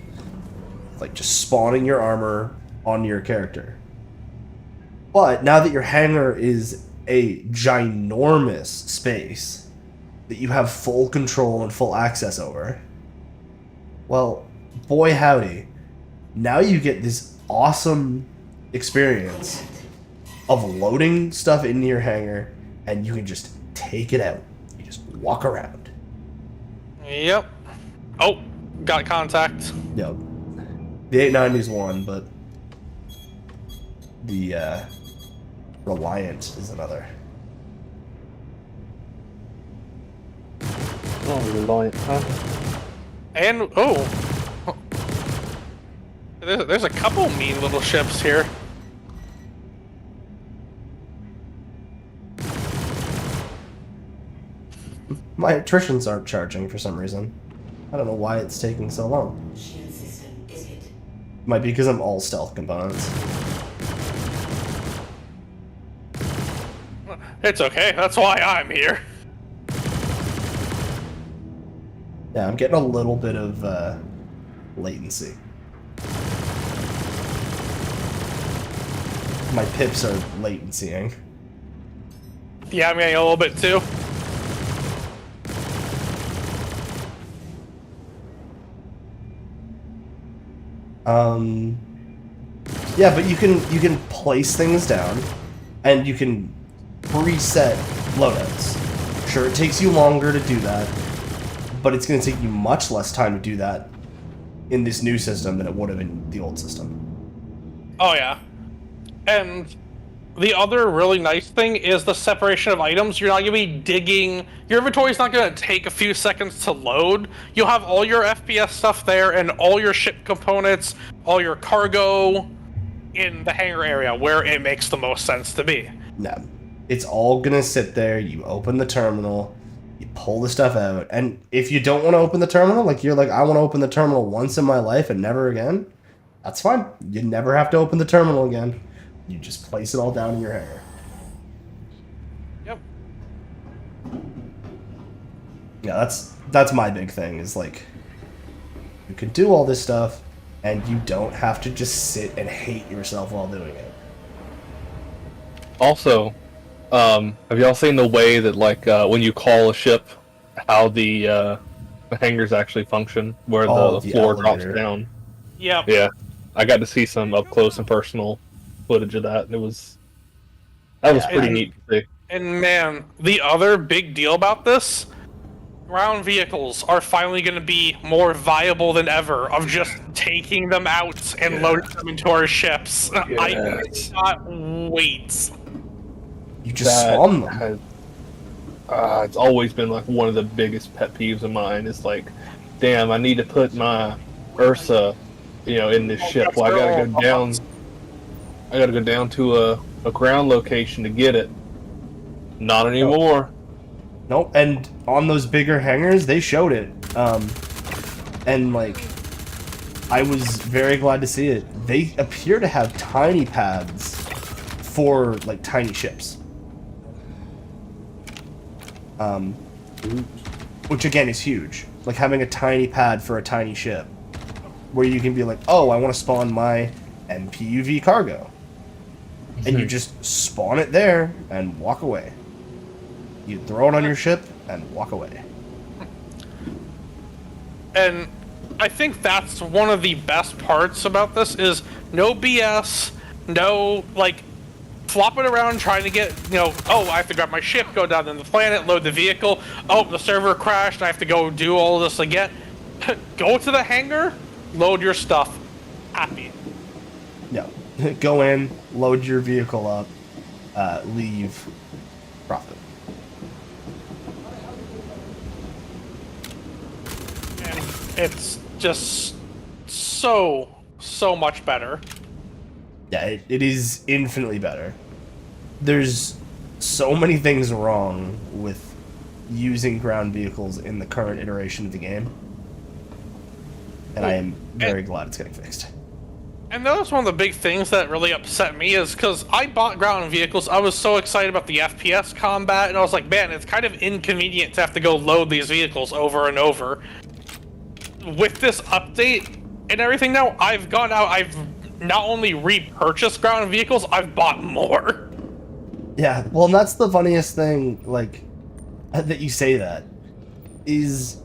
like just spawning your armor on your character. But now that your hangar is a ginormous space that you have full control and full access over, well, boy howdy, now you get this awesome experience of loading stuff into your hangar and you can just take it out. You just walk around. Yep. Oh, got contact. Yep. The 890's one, but the Reliant is another. Oh, Reliant, huh? And, there's a couple mean little ships here. My attritions aren't charging for some reason. I don't know why it's taking so long. Might be because I'm all stealth components. It's okay, that's why I'm here. Yeah, I'm getting a little bit of latency. My pips are latencying. Yeah, I'm getting a little bit too. Yeah, but you can place things down, and you can preset loadouts. Sure, it takes you longer to do that, but it's going to take you much less time to do that in this new system than it would have in the old system. Oh yeah, and the other really nice thing is the separation of items. You're not going to be digging. Your inventory's not going to take a few seconds to load. You'll have all your FPS stuff there and all your ship components, all your cargo in the hangar area where it makes the most sense to be. No. It's all going to sit there. You open the terminal, you pull the stuff out. And if you don't want to open the terminal, like you're like, I want to open the terminal once in my life and never again, that's fine. You never have to open the terminal again. You just place it all down in your hangar. Yep. Yeah, that's my big thing, is like, you can do all this stuff and you don't have to just sit and hate yourself while doing it. Also, have y'all seen the way that, like, when you call a ship, how the hangars actually function, where the floor drops elevator. down? Yep. Yeah, I got to see some up close and personal footage of that. That was pretty neat to see. And man, the other big deal about this, ground vehicles are finally going to be more viable than ever, of just taking them out and loading them into our ships. I cannot wait. You just spawn them. It's always been like one of the biggest pet peeves of mine. It's like, damn, I need to put my Ursa, in this ship. Well, I gotta go down. I gotta go down to a ground location to get it. Not anymore. Nope. And on those bigger hangars, they showed it. And like, I was very glad to see it. They appear to have tiny pads for like tiny ships. Which again is huge. Like having a tiny pad for a tiny ship, where you can be like, oh, I want to spawn my MPUV cargo, and you just spawn it there and walk away. You throw it on your ship and walk away. And I think that's one of the best parts about this is no BS, no, like, flopping around trying to get, oh, I have to grab my ship, go down to the planet, load the vehicle, oh, the server crashed, I have to go do all this again. Go to the hangar, load your stuff, happy. No. Go in, load your vehicle up, leave, profit. And it's just so much better. Yeah, it is infinitely better. There's so many things wrong with using ground vehicles in the current iteration of the game, and I am very glad it's getting fixed. And that was one of the big things that really upset me, is because I bought ground vehicles, I was so excited about the FPS combat, and I was like, man, it's kind of inconvenient to have to go load these vehicles over and over. With this update and everything now, I've gone out, I've not only repurchased ground vehicles, I've bought more. Yeah, well, and that's the funniest thing, like, that you say that, is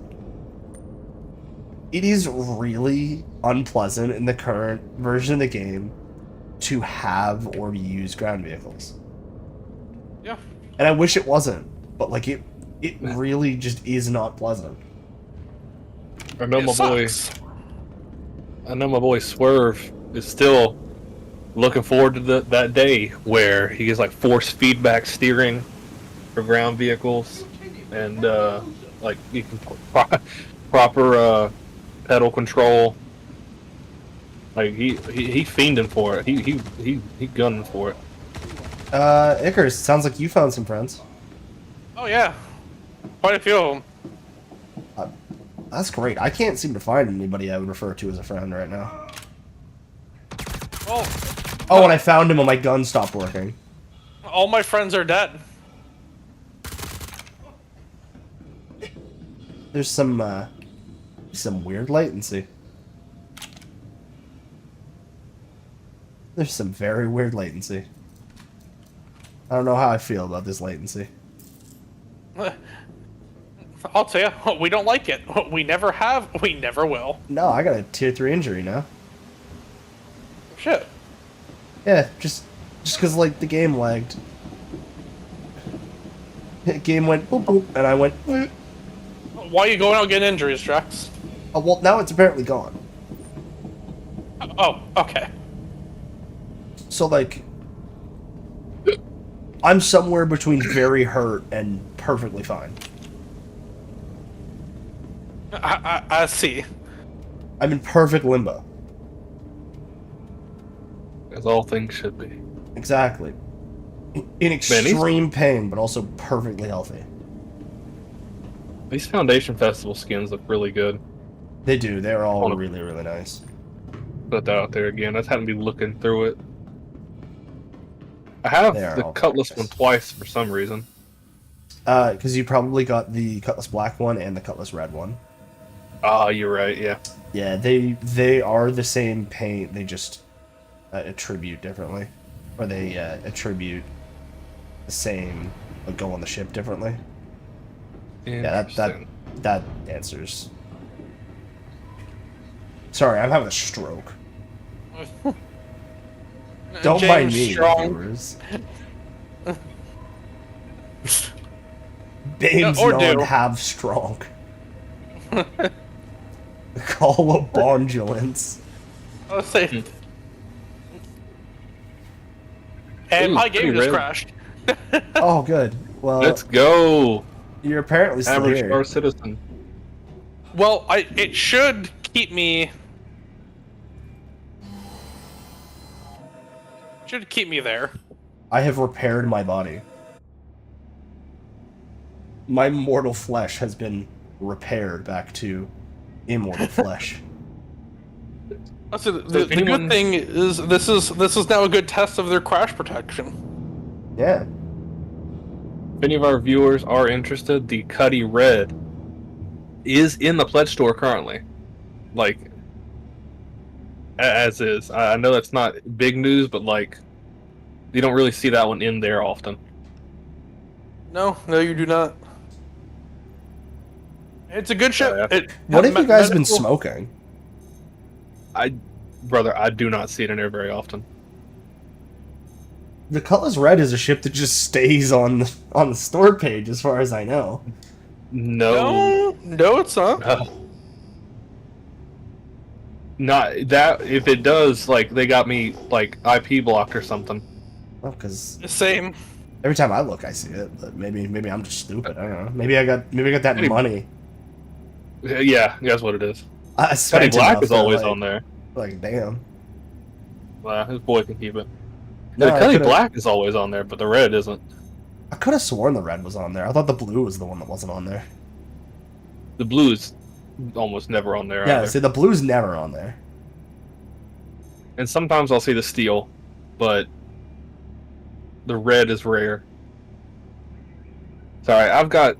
it is really unpleasant in the current version of the game to have or use ground vehicles. Yeah. And I wish it wasn't, but like it really just is not pleasant. I know my boy Swerve is still looking forward to that day where he gets like force feedback steering for ground vehicles, and like you can proper pedal control. Like he fiending for it. He gunning for it. Icarus, sounds like you found some friends. Oh yeah, quite a few of them. That's great. I can't seem to find anybody I would refer to as a friend right now. Well, Oh, and I found him when my gun stopped working. all my friends are dead. There's some weird latency. There's some very weird latency. I don't know how I feel about this latency. I'll tell you, we don't like it. We never have, we never will. No, I got a tier 3 injury now. Shit. Yeah, just Just because, like, the game lagged. The game went boop boop, and I went, boop. Why are you going out getting injuries, Drax? Oh, well, now it's apparently gone. Oh, okay. So, like, I'm somewhere between very hurt and perfectly fine. I see. I'm in perfect limbo. As all things should be. Exactly. In extreme pain, but also perfectly healthy. These Foundation Festival skins look really good. They do. They're all really, really nice. Put that out there again. I just happened to be looking through it. I have They are the all Cutlass nice. one twice for some reason. Because you probably got the Cutlass Black one and the Cutlass Red one. Ah, you're right, yeah. Yeah, they are the same paint. They just attribute differently. Or they attribute the same, but go on the ship differently. Yeah, Interesting. that answers. Sorry, I'm having a stroke. Don't James mind me, Strong. viewers. Bames Or non do. have strong. Call a bondulance. Let's say. And Ooh, my game pretty just red. crashed. Oh, good. Well, Let's go! you're apparently still Average here. Star Citizen. Well, it should keep me. Should keep me there. I have repaired my body. My mortal flesh has been repaired back to immortal flesh. So the good thing is this is now a good test of their crash protection. Yeah. If any of our viewers are interested, the Cuddy Red is in the pledge store currently. Like, as is. I know that's not big news, but like, you don't really see that one in there often. No, you do not. It's a good ship. Yeah. What have you guys been medical- smoking? Brother, I do not see it in there very often. The Cutlass Red is a ship that just stays on the store page, as far as I know. No. No, it's not. Not that. If it does, like, they got me like IP blocked or something. Well, because Same. every time I look, I see it. But maybe I'm just stupid. I don't know. Maybe I got that Maybe- money. Yeah, that's what it is. I Cuddy spent Black enough is to, always like- on there. Like, damn. His boy can keep it. No, the I Cuddy could've- Black is always on there, but the red isn't. I could have sworn the red was on there. I thought the blue was the one that wasn't on there. The blue is almost never on there Yeah, either. see, the blue's never on there. And sometimes I'll see the steel, but the red is rare. Sorry, I've got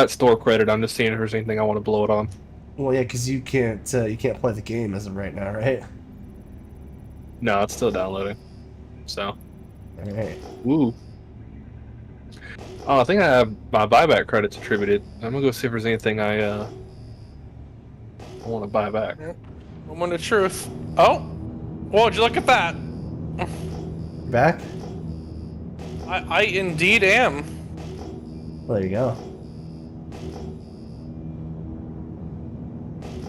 store credit. I'm just seeing if there's anything I want to blow it on. Well, yeah, because you can't play the game as of right now, right? No, it's still downloading. So, All right. ooh. Oh, I think I have my buyback credits attributed. I'm gonna go see if there's anything I want to buy back. Moment of truth. Oh, well, would you look at that? Back? I indeed am. Well, there you go.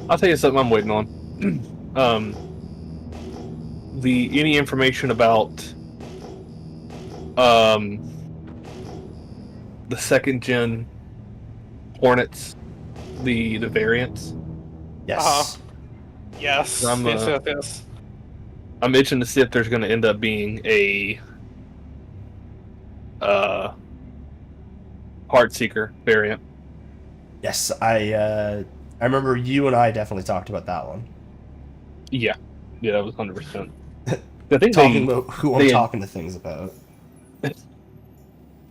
I'll tell you something I'm waiting on. Any information about the second gen Hornets, the variants. Yes. Uh-huh. Yes. I'm, yes. I'm itching to see if there's going to end up being a Heartseeker variant. Yes, I remember you and I definitely talked about that one. Yeah, that was 100%. I think Talking about who I'm they- talking to things about.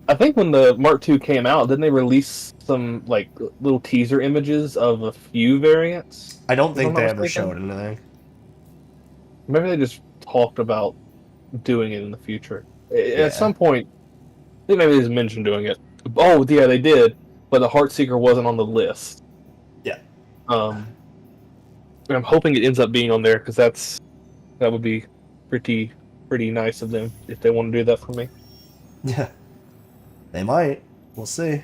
I think when the Mark II came out, didn't they release some like little teaser images of a few variants? I don't If think I'm they not ever mistaken. showed anything. Maybe they just talked about doing it in the future. Yeah. At some point, I think maybe they just mentioned doing it. Oh, yeah, they did, but the Heartseeker wasn't on the list. Yeah. And I'm hoping it ends up being on there because that would be pretty pretty nice of them if they want to do that for me. Yeah, they might. We'll see.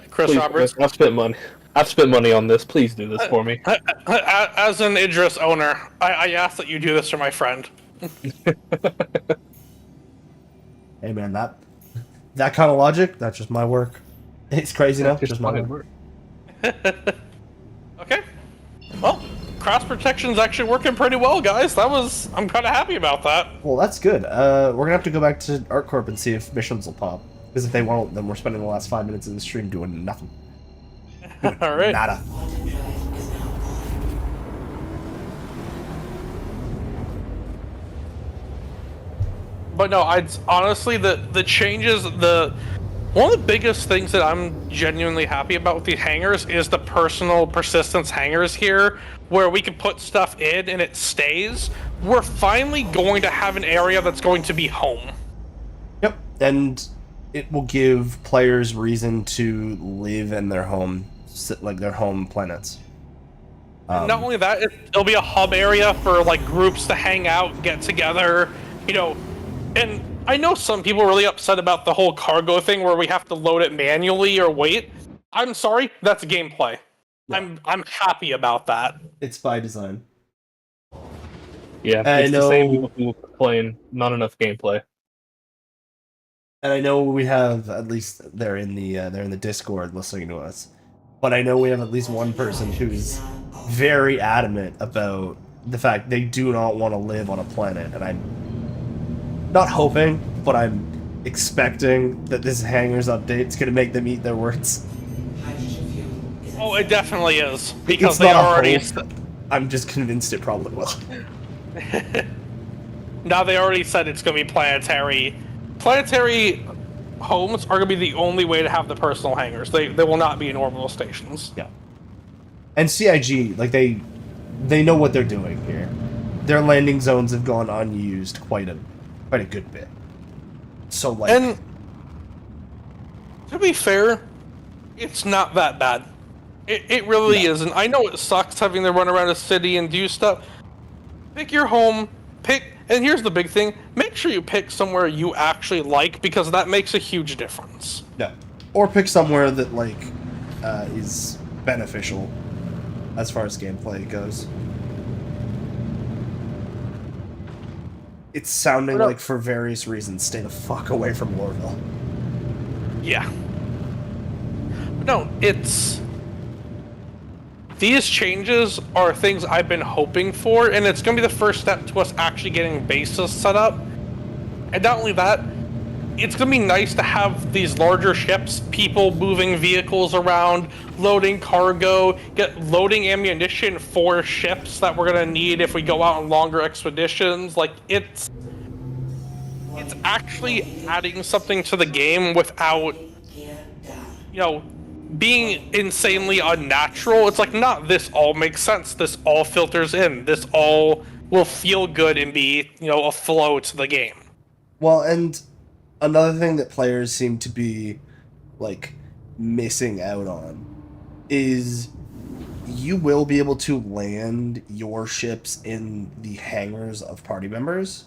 Chris Please, Roberts. I've spent money. I've spent money on this. Please do this for me. As an Idris owner, I ask that you do this for my friend. Hey man, that kind of logic, that's just my work. It's crazy enough, just my work. Okay. Well, cross protection's actually working pretty well, guys. I'm kind of happy about that. Well, that's good. We're gonna have to go back to ArtCorp and see if missions will pop. Because if they won't, then we're spending the last 5 minutes of the stream doing nothing. All right. Nada. But no, I'd honestly the changes one of the biggest things that I'm genuinely happy about with these hangars is the personal persistence hangars here, where we can put stuff in and it stays. We're finally going to have an area that's going to be home. Yep, and it will give players reason to live in their home, like their home planets. Not only that, it'll be a hub area for like groups to hang out, get together, and I know some people are really upset about the whole cargo thing where we have to load it manually or wait. I'm sorry, that's gameplay. Yeah. I'm happy about that. It's by design. Yeah, it's the same people who complain not enough gameplay. And I know we have at least they're in the Discord listening to us, but I know we have at least one person who's very adamant about the fact they do not want to live on a planet, and I'm not hoping, but I'm expecting that this hangars update's going to make them eat their words. Oh, it definitely is, because it's they not already. I'm just convinced it probably will. Now they already said it's going to be planetary. Planetary homes are going to be the only way to have the personal hangars. They will not be in orbital stations. Yeah. And CIG, like they know what they're doing here. Their landing zones have gone unused quite a good bit. So like, and to be fair, it's not that bad. It really isn't. I know it sucks having to run around a city and do stuff. Pick your home. And here's the big thing: make sure you pick somewhere you actually like, because that makes a huge difference. Yeah. Or pick somewhere that like is beneficial as far as gameplay goes. It's sounding like, for various reasons, stay the fuck away from Lorville. Yeah. No, these changes are things I've been hoping for, and it's going to be the first step to us actually getting bases set up. And not only that, it's going to be nice to have these larger ships, people moving vehicles around, loading cargo, loading ammunition for ships that we're going to need if we go out on longer expeditions. Like, it's actually adding something to the game without, being insanely unnatural. It's like, not this all makes sense, this all filters in, this all will feel good and be, a flow to the game. Well, and another thing that players seem to be, like, missing out on is you will be able to land your ships in the hangars of party members.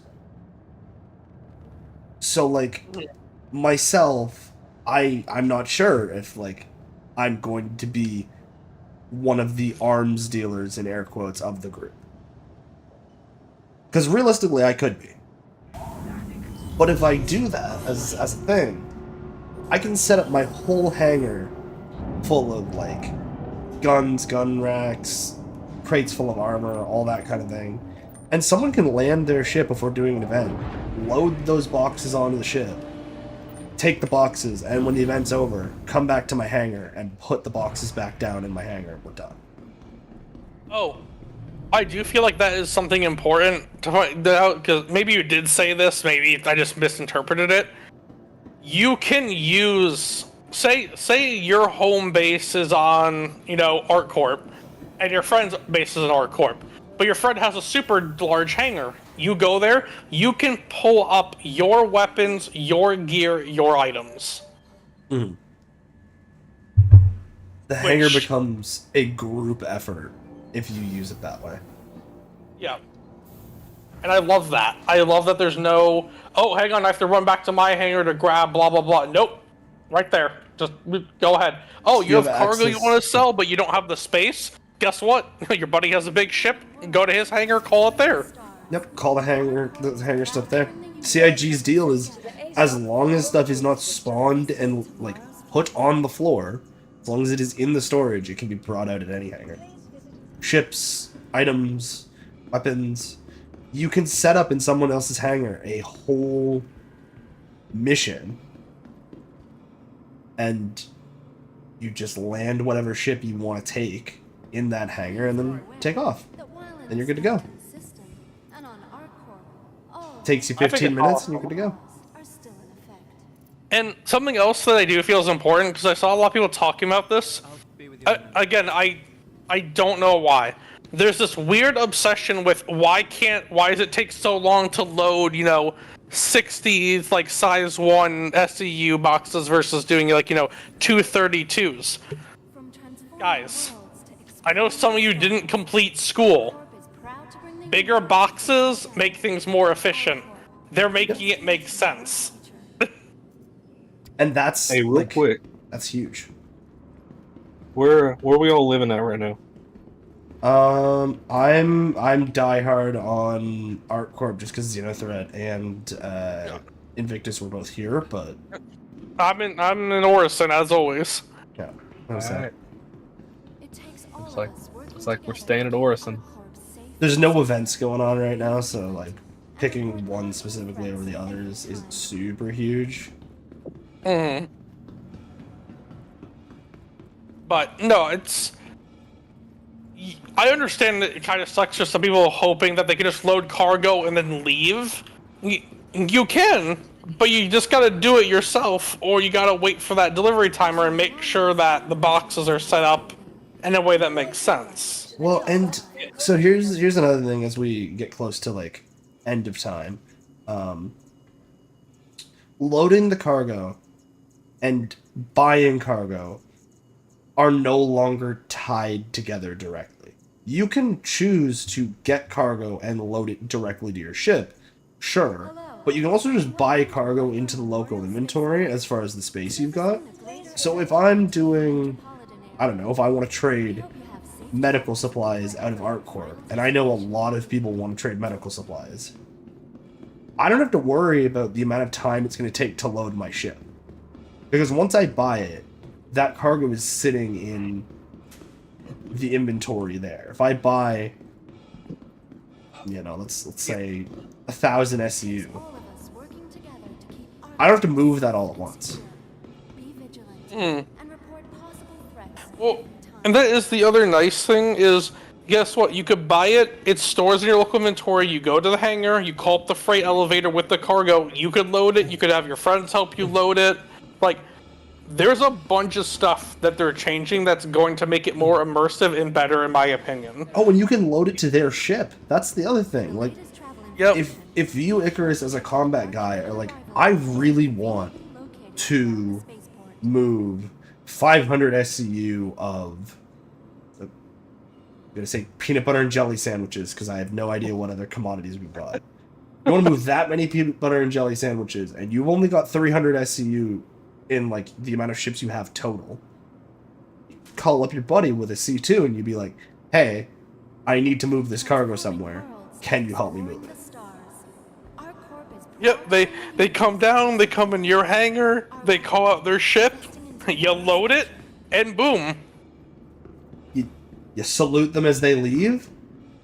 So, like, myself, I'm not sure if, like, I'm going to be one of the arms dealers, in air quotes, of the group. Because realistically, I could be. But if I do that as a thing, I can set up my whole hangar full of, like, guns, gun racks, crates full of armor, all that kind of thing. And someone can land their ship if we're doing an event, load those boxes onto the ship, take the boxes, and when the event's over, come back to my hangar and put the boxes back down in my hangar, and we're done. Oh, I do feel like that is something important to point out, because maybe you did say this, maybe I just misinterpreted it. You can use, say your home base is on, ArtCorp, and your friend's base is on ArtCorp, but your friend has a super large hangar. You go there, you can pull up your weapons, your gear, your items. Mm-hmm. The hangar becomes a group effort if you use it that way. Yeah. And I love that. I love that there's no, oh, hang on, I have to run back to my hangar to grab blah, blah, blah. Nope. Right there. Just go ahead. Oh, you have cargo you want to sell, but you don't have the space? Guess what? Your buddy has a big ship. Go to his hangar, call it there. Yep, call the hangar stuff there. CIG's deal is, as long as stuff is not spawned and, like, put on the floor, as long as it is in the storage, it can be brought out at any hangar. Ships, items, weapons. You can set up in someone else's hangar a whole mission, and you just land whatever ship you want to take in that hangar and then take off. And you're good to go. Takes you 15 minutes and you're good to go. And something else that I do feel is important, because I saw a lot of people talking about this. Again, I don't know why. There's this weird obsession with why does it take so long to load, 60 like size 1 SEU boxes versus doing 232s. Guys, I know some of you didn't complete school. Bigger boxes make things more efficient. They're making it make sense. And that's real quick. That's huge. Where are we all living at right now? I'm diehard on ArtCorp just because Xenothreat and Invictus were both here, but I'm in Orison as always. Yeah, that's Alright. It It's like we're staying at Orison. There's no events going on right now, so like picking one specifically over the others isn't super huge. Mm-hmm. But no, I understand that it kind of sucks for some people hoping that they can just load cargo and then leave. You can, but you just gotta do it yourself, or you gotta wait for that delivery timer and make sure that the boxes are set up in a way that makes sense. Well, and so here's another thing as we get close to like end of time. Loading the cargo and buying cargo are no longer tied together directly. You can choose to get cargo and load it directly to your ship, sure, but you can also just buy cargo into the local inventory as far as the space you've got. So if I'm doing, I don't know, if I want to trade medical supplies out of ArtCorp, and I know a lot of people want to trade medical supplies, I don't have to worry about the amount of time it's going to take to load my ship. Because once I buy it, that cargo is sitting in the inventory there. If I buy, let's say 1,000 SEU, I don't have to move that all at once. Well, and that is the other nice thing is, guess what? You could buy it, it stores in your local inventory, you go to the hangar, you call up the freight elevator with the cargo, you could load it, you could have your friends help you load it. Like, there's a bunch of stuff that they're changing that's going to make it more immersive and better, in my opinion. Oh, and you can load it to their ship. That's the other thing. Like, yep. if you, Icarus, as a combat guy, are like, I really want to move 500 SCU of, I'm going to say peanut butter and jelly sandwiches, because I have no idea what other commodities we've got. You want to move that many peanut butter and jelly sandwiches, and you've only got 300 SCU in, like, the amount of ships you have total. Call up your buddy with a C2, and you'd be like, hey, I need to move this cargo somewhere. Can you help me move it? Yep, they come down, they come in your hangar, they call out their ship, you load it, and boom. You salute them as they leave.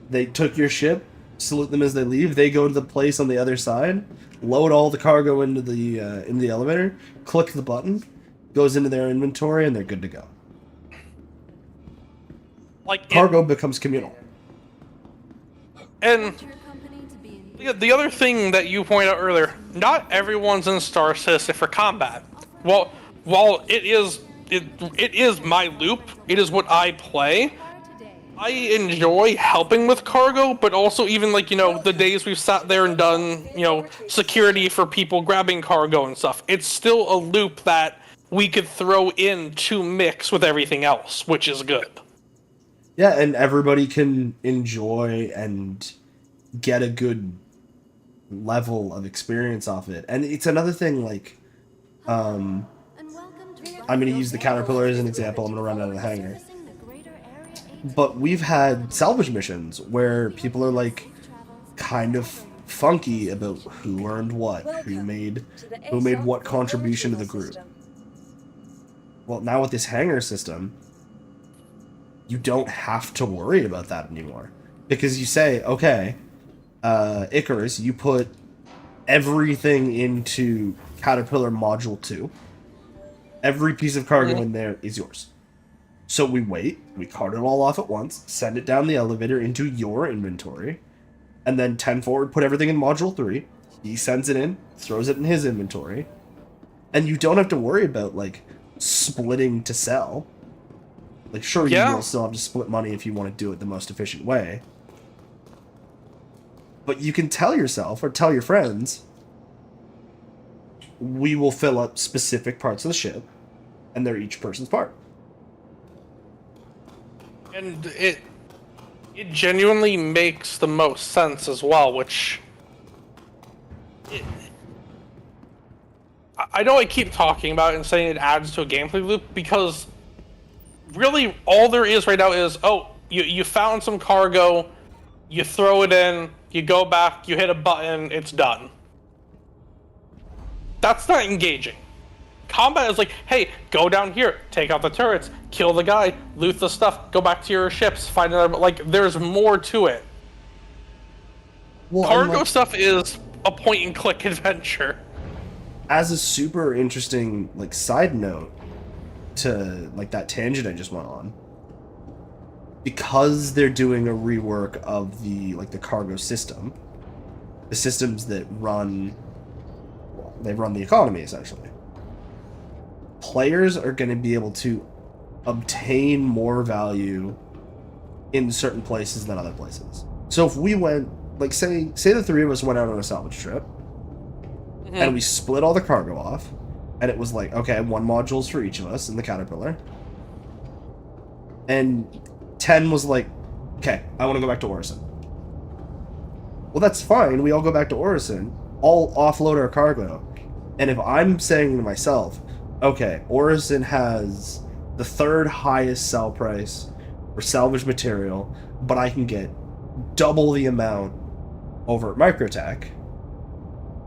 They took your ship, salute them as they leave. They go to the place on the other side, load all the cargo into the elevator, click the button, goes into their inventory, and they're good to go. Like cargo becomes communal. And the other thing that you pointed out earlier, not everyone's in Star Citizen for combat. Well, while it is my loop, it is what I play. I enjoy helping with cargo, but also even like, the days we've sat there and done, security for people grabbing cargo and stuff. It's still a loop that we could throw in to mix with everything else, which is good. Yeah, and everybody can enjoy and get a good level of experience off it. And it's another thing, like, I'm going to use the Caterpillar as an example. I'm going to run out of the hangar. But we've had salvage missions where people are, like, kind of funky about who earned what, who made what contribution to the group. Well, now with this hangar system, you don't have to worry about that anymore. Because you say, okay, Icarus, you put everything into Caterpillar Module 2. Every piece of cargo in there is yours. So we wait, we cart it all off at once, send it down the elevator into your inventory, and then 10 forward, put everything in Module 3. He sends it in, throws it in his inventory, and you don't have to worry about, like, splitting to sell. Like, sure, you will still have to split money if you want to do it the most efficient way. But you can tell yourself, or tell your friends, we will fill up specific parts of the ship, and they're each person's part. And it genuinely makes the most sense as well, which... I know I keep talking about it and saying it adds to a gameplay loop, because really all there is right now is, oh, you found some cargo, you throw it in, you go back, you hit a button, it's done. That's not engaging. Combat is like, hey, go down here, take out the turrets, kill the guy, loot the stuff, go back to your ships, find another... Like, there's more to it. Well, cargo stuff is a point-and-click adventure. As a super interesting, like, side note to, like, that tangent I just went on, because they're doing a rework of the, like, the cargo system, the systems that run... Well, they run the economy, essentially. Players are going to be able to obtain more value in certain places than other places. So if we went, like, say the three of us went out on a salvage trip, and we split all the cargo off, and it was like, okay, 1 module's for each of us in the Caterpillar, and 10 was like, okay, I want to go back to Orison. Well, that's fine, we all go back to Orison, all offload our cargo, and if I'm saying to myself, okay, Orison has the 3rd highest sell price for salvage material, but I can get double the amount over at Microtech,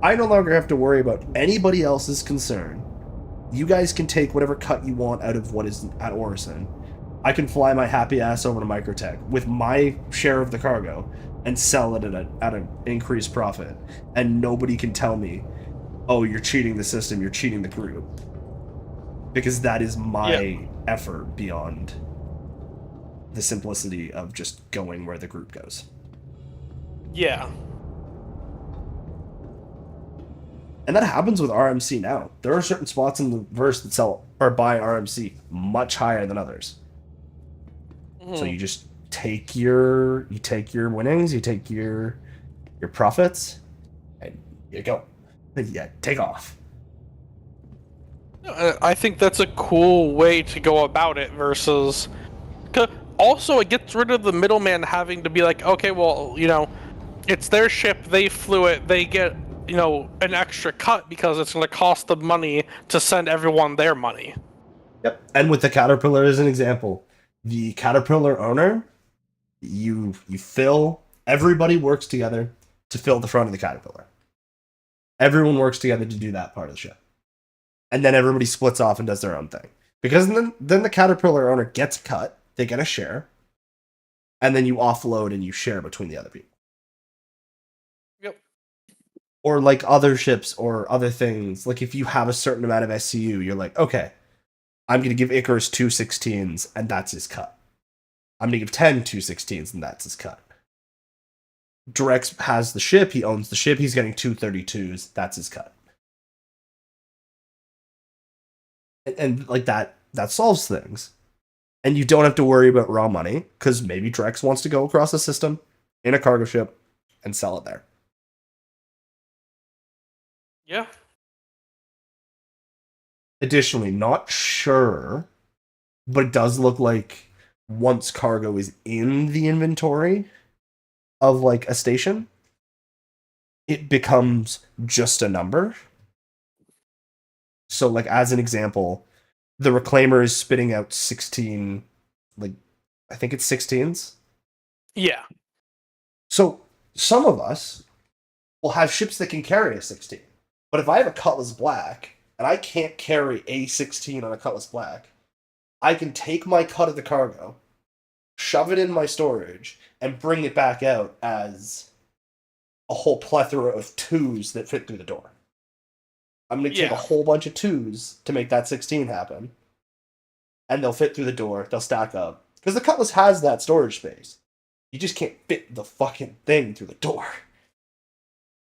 I no longer have to worry about anybody else's concern. You guys can take whatever cut you want out of what is at Orison. I can fly my happy ass over to Microtech with my share of the cargo and sell it at an increased profit. And nobody can tell me, oh, you're cheating the system, you're cheating the group. Because that is my effort beyond the simplicity of just going where the group goes. Yeah. And that happens with RMC now. There are certain spots in the verse that sell or buy RMC much higher than others. So you just take your winnings, you take your profits, and you go. Yeah, take off. I think that's a cool way to go about it versus... Also, it gets rid of the middleman having to be like, okay, well, you know, it's their ship, they flew it, they get, you know, an extra cut because it's going to cost them money to send everyone their money. Yep. And with the Caterpillar as an example, the Caterpillar owner, you fill, everybody works together to fill the front of the Caterpillar. Everyone works together to do that part of the ship. And then everybody splits off and does their own thing. Because then the Caterpillar owner gets a cut, they get a share, and then you offload and you share between the other people. Yep. Or like other ships or other things, like if you have a certain amount of SCU, you're like, okay, I'm going to give Icarus 2 16s, and that's his cut. I'm going to give 10 2 16s, and that's his cut. Drex has the ship, he owns the ship, he's getting 2 32s, that's his cut. And like that solves things. And you don't have to worry about raw money, because maybe Drex wants to go across the system in a cargo ship and sell it there. Yeah. Additionally, not sure, but it does look like once cargo is in the inventory of like a station, it becomes just a number. So, like, as an example, the Reclaimer is spitting out 16, like, I think it's 16s. Yeah. So, some of us will have ships that can carry a 16. But if I have a Cutlass Black, and I can't carry a 16 on a Cutlass Black, I can take my cut of the cargo, shove it in my storage, and bring it back out as a whole plethora of 2s that fit through the door. I'm going to take a whole bunch of 2s to make that 16 happen. And they'll fit through the door, they'll stack up. Because the Cutlass has that storage space. You just can't fit the fucking thing through the door.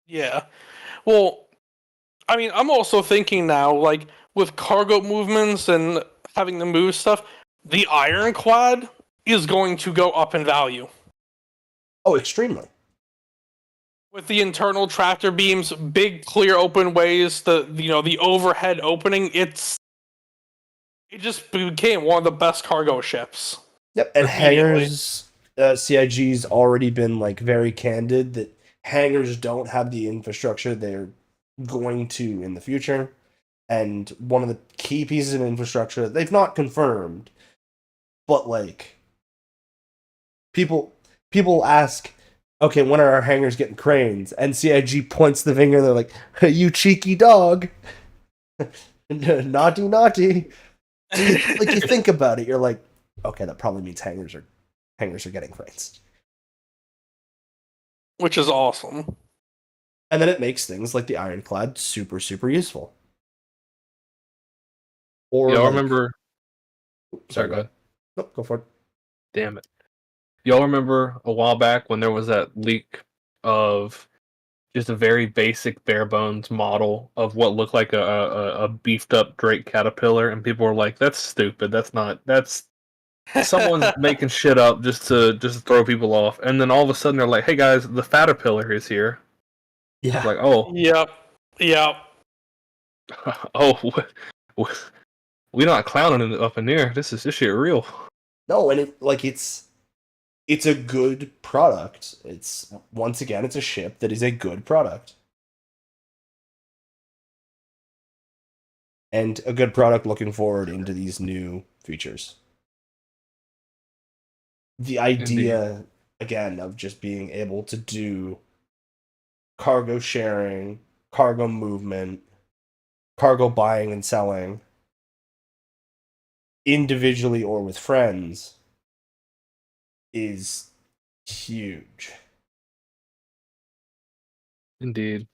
Yeah. Well, I mean, I'm also thinking now, like, with cargo movements and having to move stuff, the Ironclad is going to go up in value. Oh, extremely. With the internal tractor beams, big clear open ways, the overhead opening, it just became one of the best cargo ships. Yep, and hangars, CIG's already been like very candid that hangars don't have the infrastructure they're going to in the future. And one of the key pieces of infrastructure they've not confirmed, but like people ask, okay, when are our hangars getting cranes? And CIG points the finger. They're like, hey, "You cheeky dog, naughty, naughty." Like you think about it, you're like, okay, that probably means hangars are getting cranes, which is awesome. And then it makes things like the Ironclad super, super useful. Or y'all like, remember? Sorry, go ahead. Nope, go for it. Damn it! Y'all remember a while back when there was that leak of just a very basic, bare bones model of what looked like a beefed up Drake Caterpillar, and people were like, "That's stupid. That's someone's making shit up just to throw people off." And then all of a sudden they're like, "Hey guys, the Fatterpillar is here." Yeah. Like, oh, yep. oh, we're not clowning it up in there. This shit real. No, and it's a good product. It's once again, it's a ship that is a good product. And a good product looking forward into these new features. The idea, Indeed. again, of just being able to do cargo sharing, cargo movement, cargo buying and selling, individually or with friends, is huge. Indeed.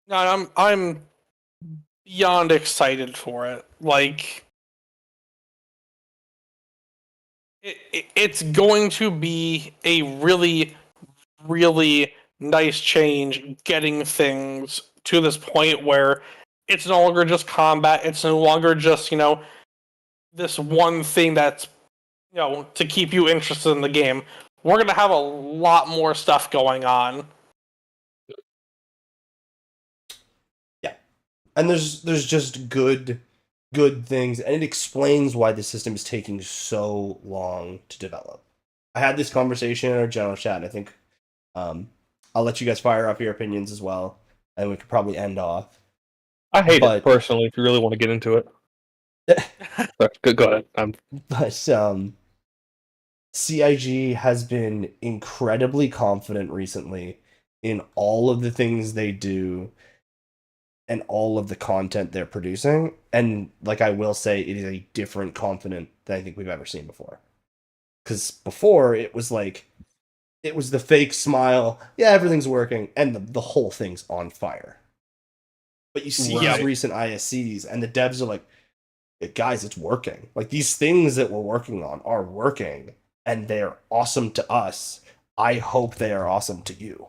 No, I'm beyond excited for it. Like, it's going to be a really, really nice change getting things to this point where it's no longer just combat. It's no longer just, this one thing that's, to keep you interested in the game. We're going to have a lot more stuff going on. Yeah. And there's just good things, and it explains why the system is taking so long to develop. I had this conversation in our general chat, and I think I'll let you guys fire up your opinions as well, and we could probably end off. I hate it personally. If you really want to get into it, go ahead. But CIG has been incredibly confident recently in all of the things they do and all of the content they're producing. And like I will say, it is a different confident than I think we've ever seen before. Because before, it was like, it was the fake smile, yeah, everything's working, and the whole thing's on fire. But you see these recent ISCs, and the devs are like, guys, it's working. Like, these things that we're working on are working, and they're awesome to us. I hope they are awesome to you.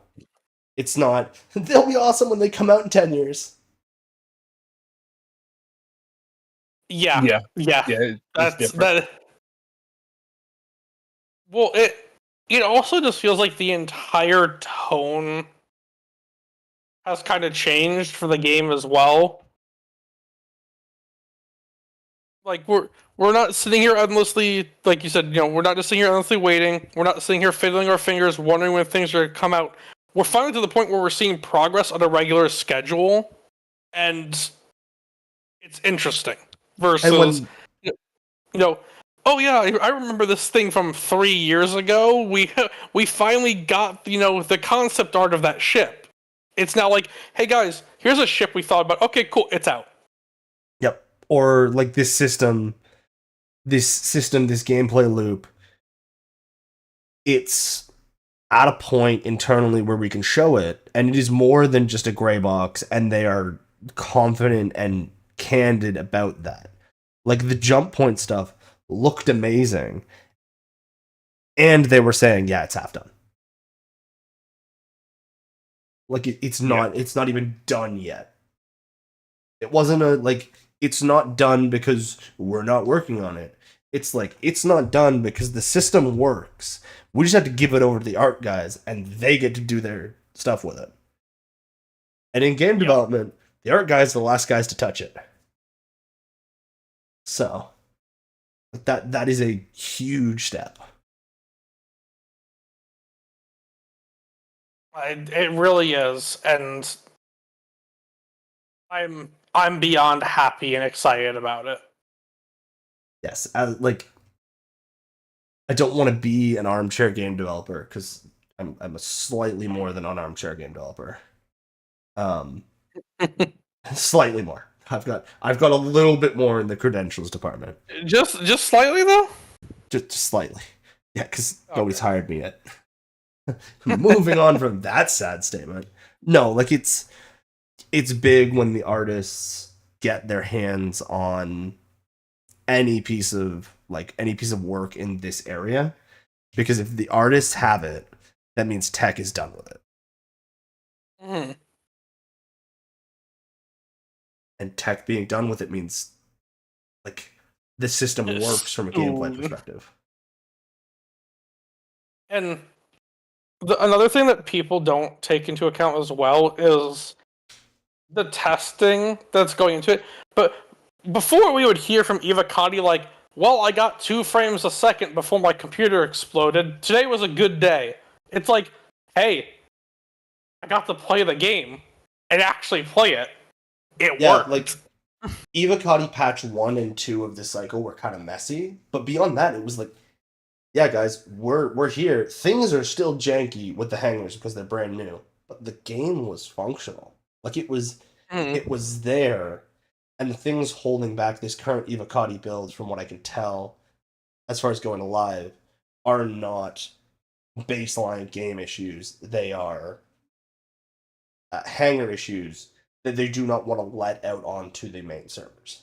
It's not, they'll be awesome when they come out in 10 years. Yeah. That's different. that. Well, it also just feels like the entire tone has kind of changed for the game as well. Like we're not sitting here endlessly, like you said, we're not just sitting here endlessly waiting. We're not sitting here fiddling our fingers, wondering when things are going to come out. We're finally to the point where we're seeing progress on a regular schedule, and it's interesting. Versus, And when you know, oh yeah, I remember this thing from 3 years ago. We finally got the concept art of that ship. It's now like, hey guys, here's a ship we thought about. Okay, cool, it's out. Yep. Or like this gameplay loop, it's at a point internally where we can show it, and it is more than just a gray box, and they are confident and candid about that. Like the jump point stuff looked amazing, and they were saying, yeah, it's half done. Like it's not even done yet. It wasn't it's not done because we're not working on it. It's like, it's not done because the system works. We just have to give it over to the art guys, and they get to do their stuff with it. And in game development, the art guys are the last guys to touch it. So, that is a huge step. It really is, and I'm beyond happy and excited about it. Yes, I don't want to be an armchair game developer because I'm a slightly more than an armchair game developer. Slightly more. I've got a little bit more in the credentials department. Just slightly though. Just slightly. Yeah, because nobody's hired me yet. Moving on from that sad statement. No, like it's big when the artists get their hands on any piece of work in this area, because if the artists have it, that means tech is done with it. Mm-hmm. And tech being done with it means like the system works from a gameplay perspective. And another thing that people don't take into account as well is the testing that's going into it. But before, we would hear from Ivacati like, well, I got 2 frames a second before my computer exploded. Today was a good day. It's like, hey, I got to play the game and actually play it. It worked. Like Ivacati patch 1 and 2 of this cycle were kind of messy, but beyond that, it was like, yeah, guys, we're here. Things are still janky with the hangars because they're brand new, but the game was functional. Like it was there, and the things holding back this current Ivacati build, from what I can tell, as far as going live, are not baseline game issues. They are hangar issues that they do not want to let out onto the main servers.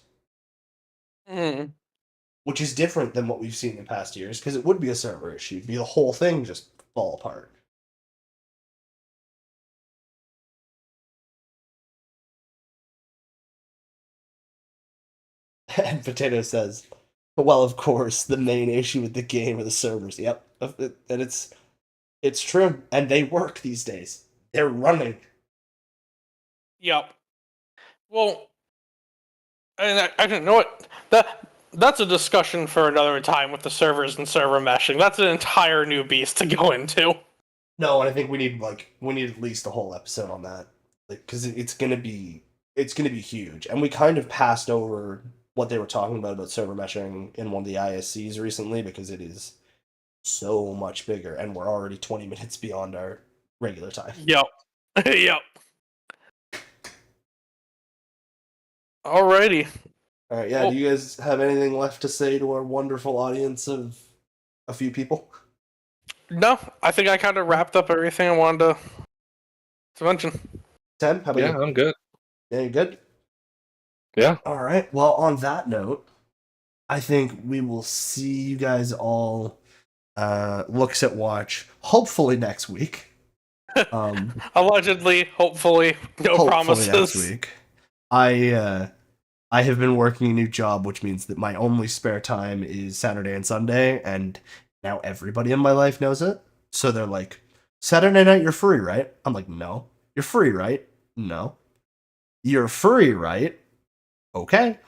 Which is different than what we've seen in past years, because it would be a server issue. It'd be the whole thing just fall apart. And Potato says, well, of course, the main issue with the game are the servers. Yep. And it's true. And they work these days. They're running. Yep. Well, and I don't know what that's a discussion for another time with the servers and server meshing. That's an entire new beast to go into. No, and I think we need at least a whole episode on that, because it's gonna be huge. And we kind of passed over what they were talking about server meshing in one of the ISCs recently, because it is so much bigger, and we're already 20 minutes beyond our regular time. Yep. Yep. Alrighty. All right, yeah. Do you guys have anything left to say to our wonderful audience of a few people? No, I think I kind of wrapped up everything I wanted to mention. Tim, how about you? Yeah, I'm good. Yeah, you good? Yeah. All right. Well, on that note, I think we will see you guys all looks at watch hopefully next week. Allegedly, hopefully, no promises. Next week. I have been working a new job, which means that my only spare time is Saturday and Sunday, and now everybody in my life knows it. So they're like, Saturday night, you're free, right? I'm like, no. You're free, right? No. You're free, right? Okay.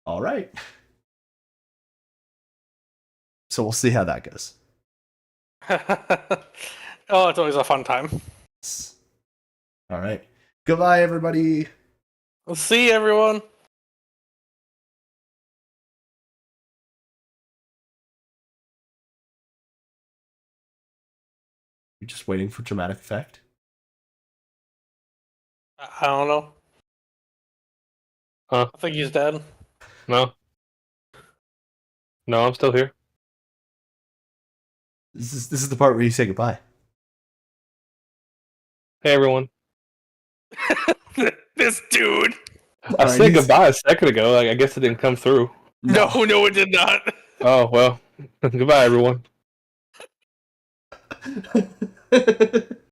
All right. So we'll see how that goes. Oh, it's always a fun time. All right. Goodbye, everybody. We'll see everyone. You're just waiting for dramatic effect. I don't know. Huh? I think he's dead. No. No, I'm still here. This is the part where you say goodbye. Hey, everyone. This dude. I Alright, said he's- goodbye a second ago. I guess it didn't come through. No, it did not. Oh, well. Goodbye, everyone.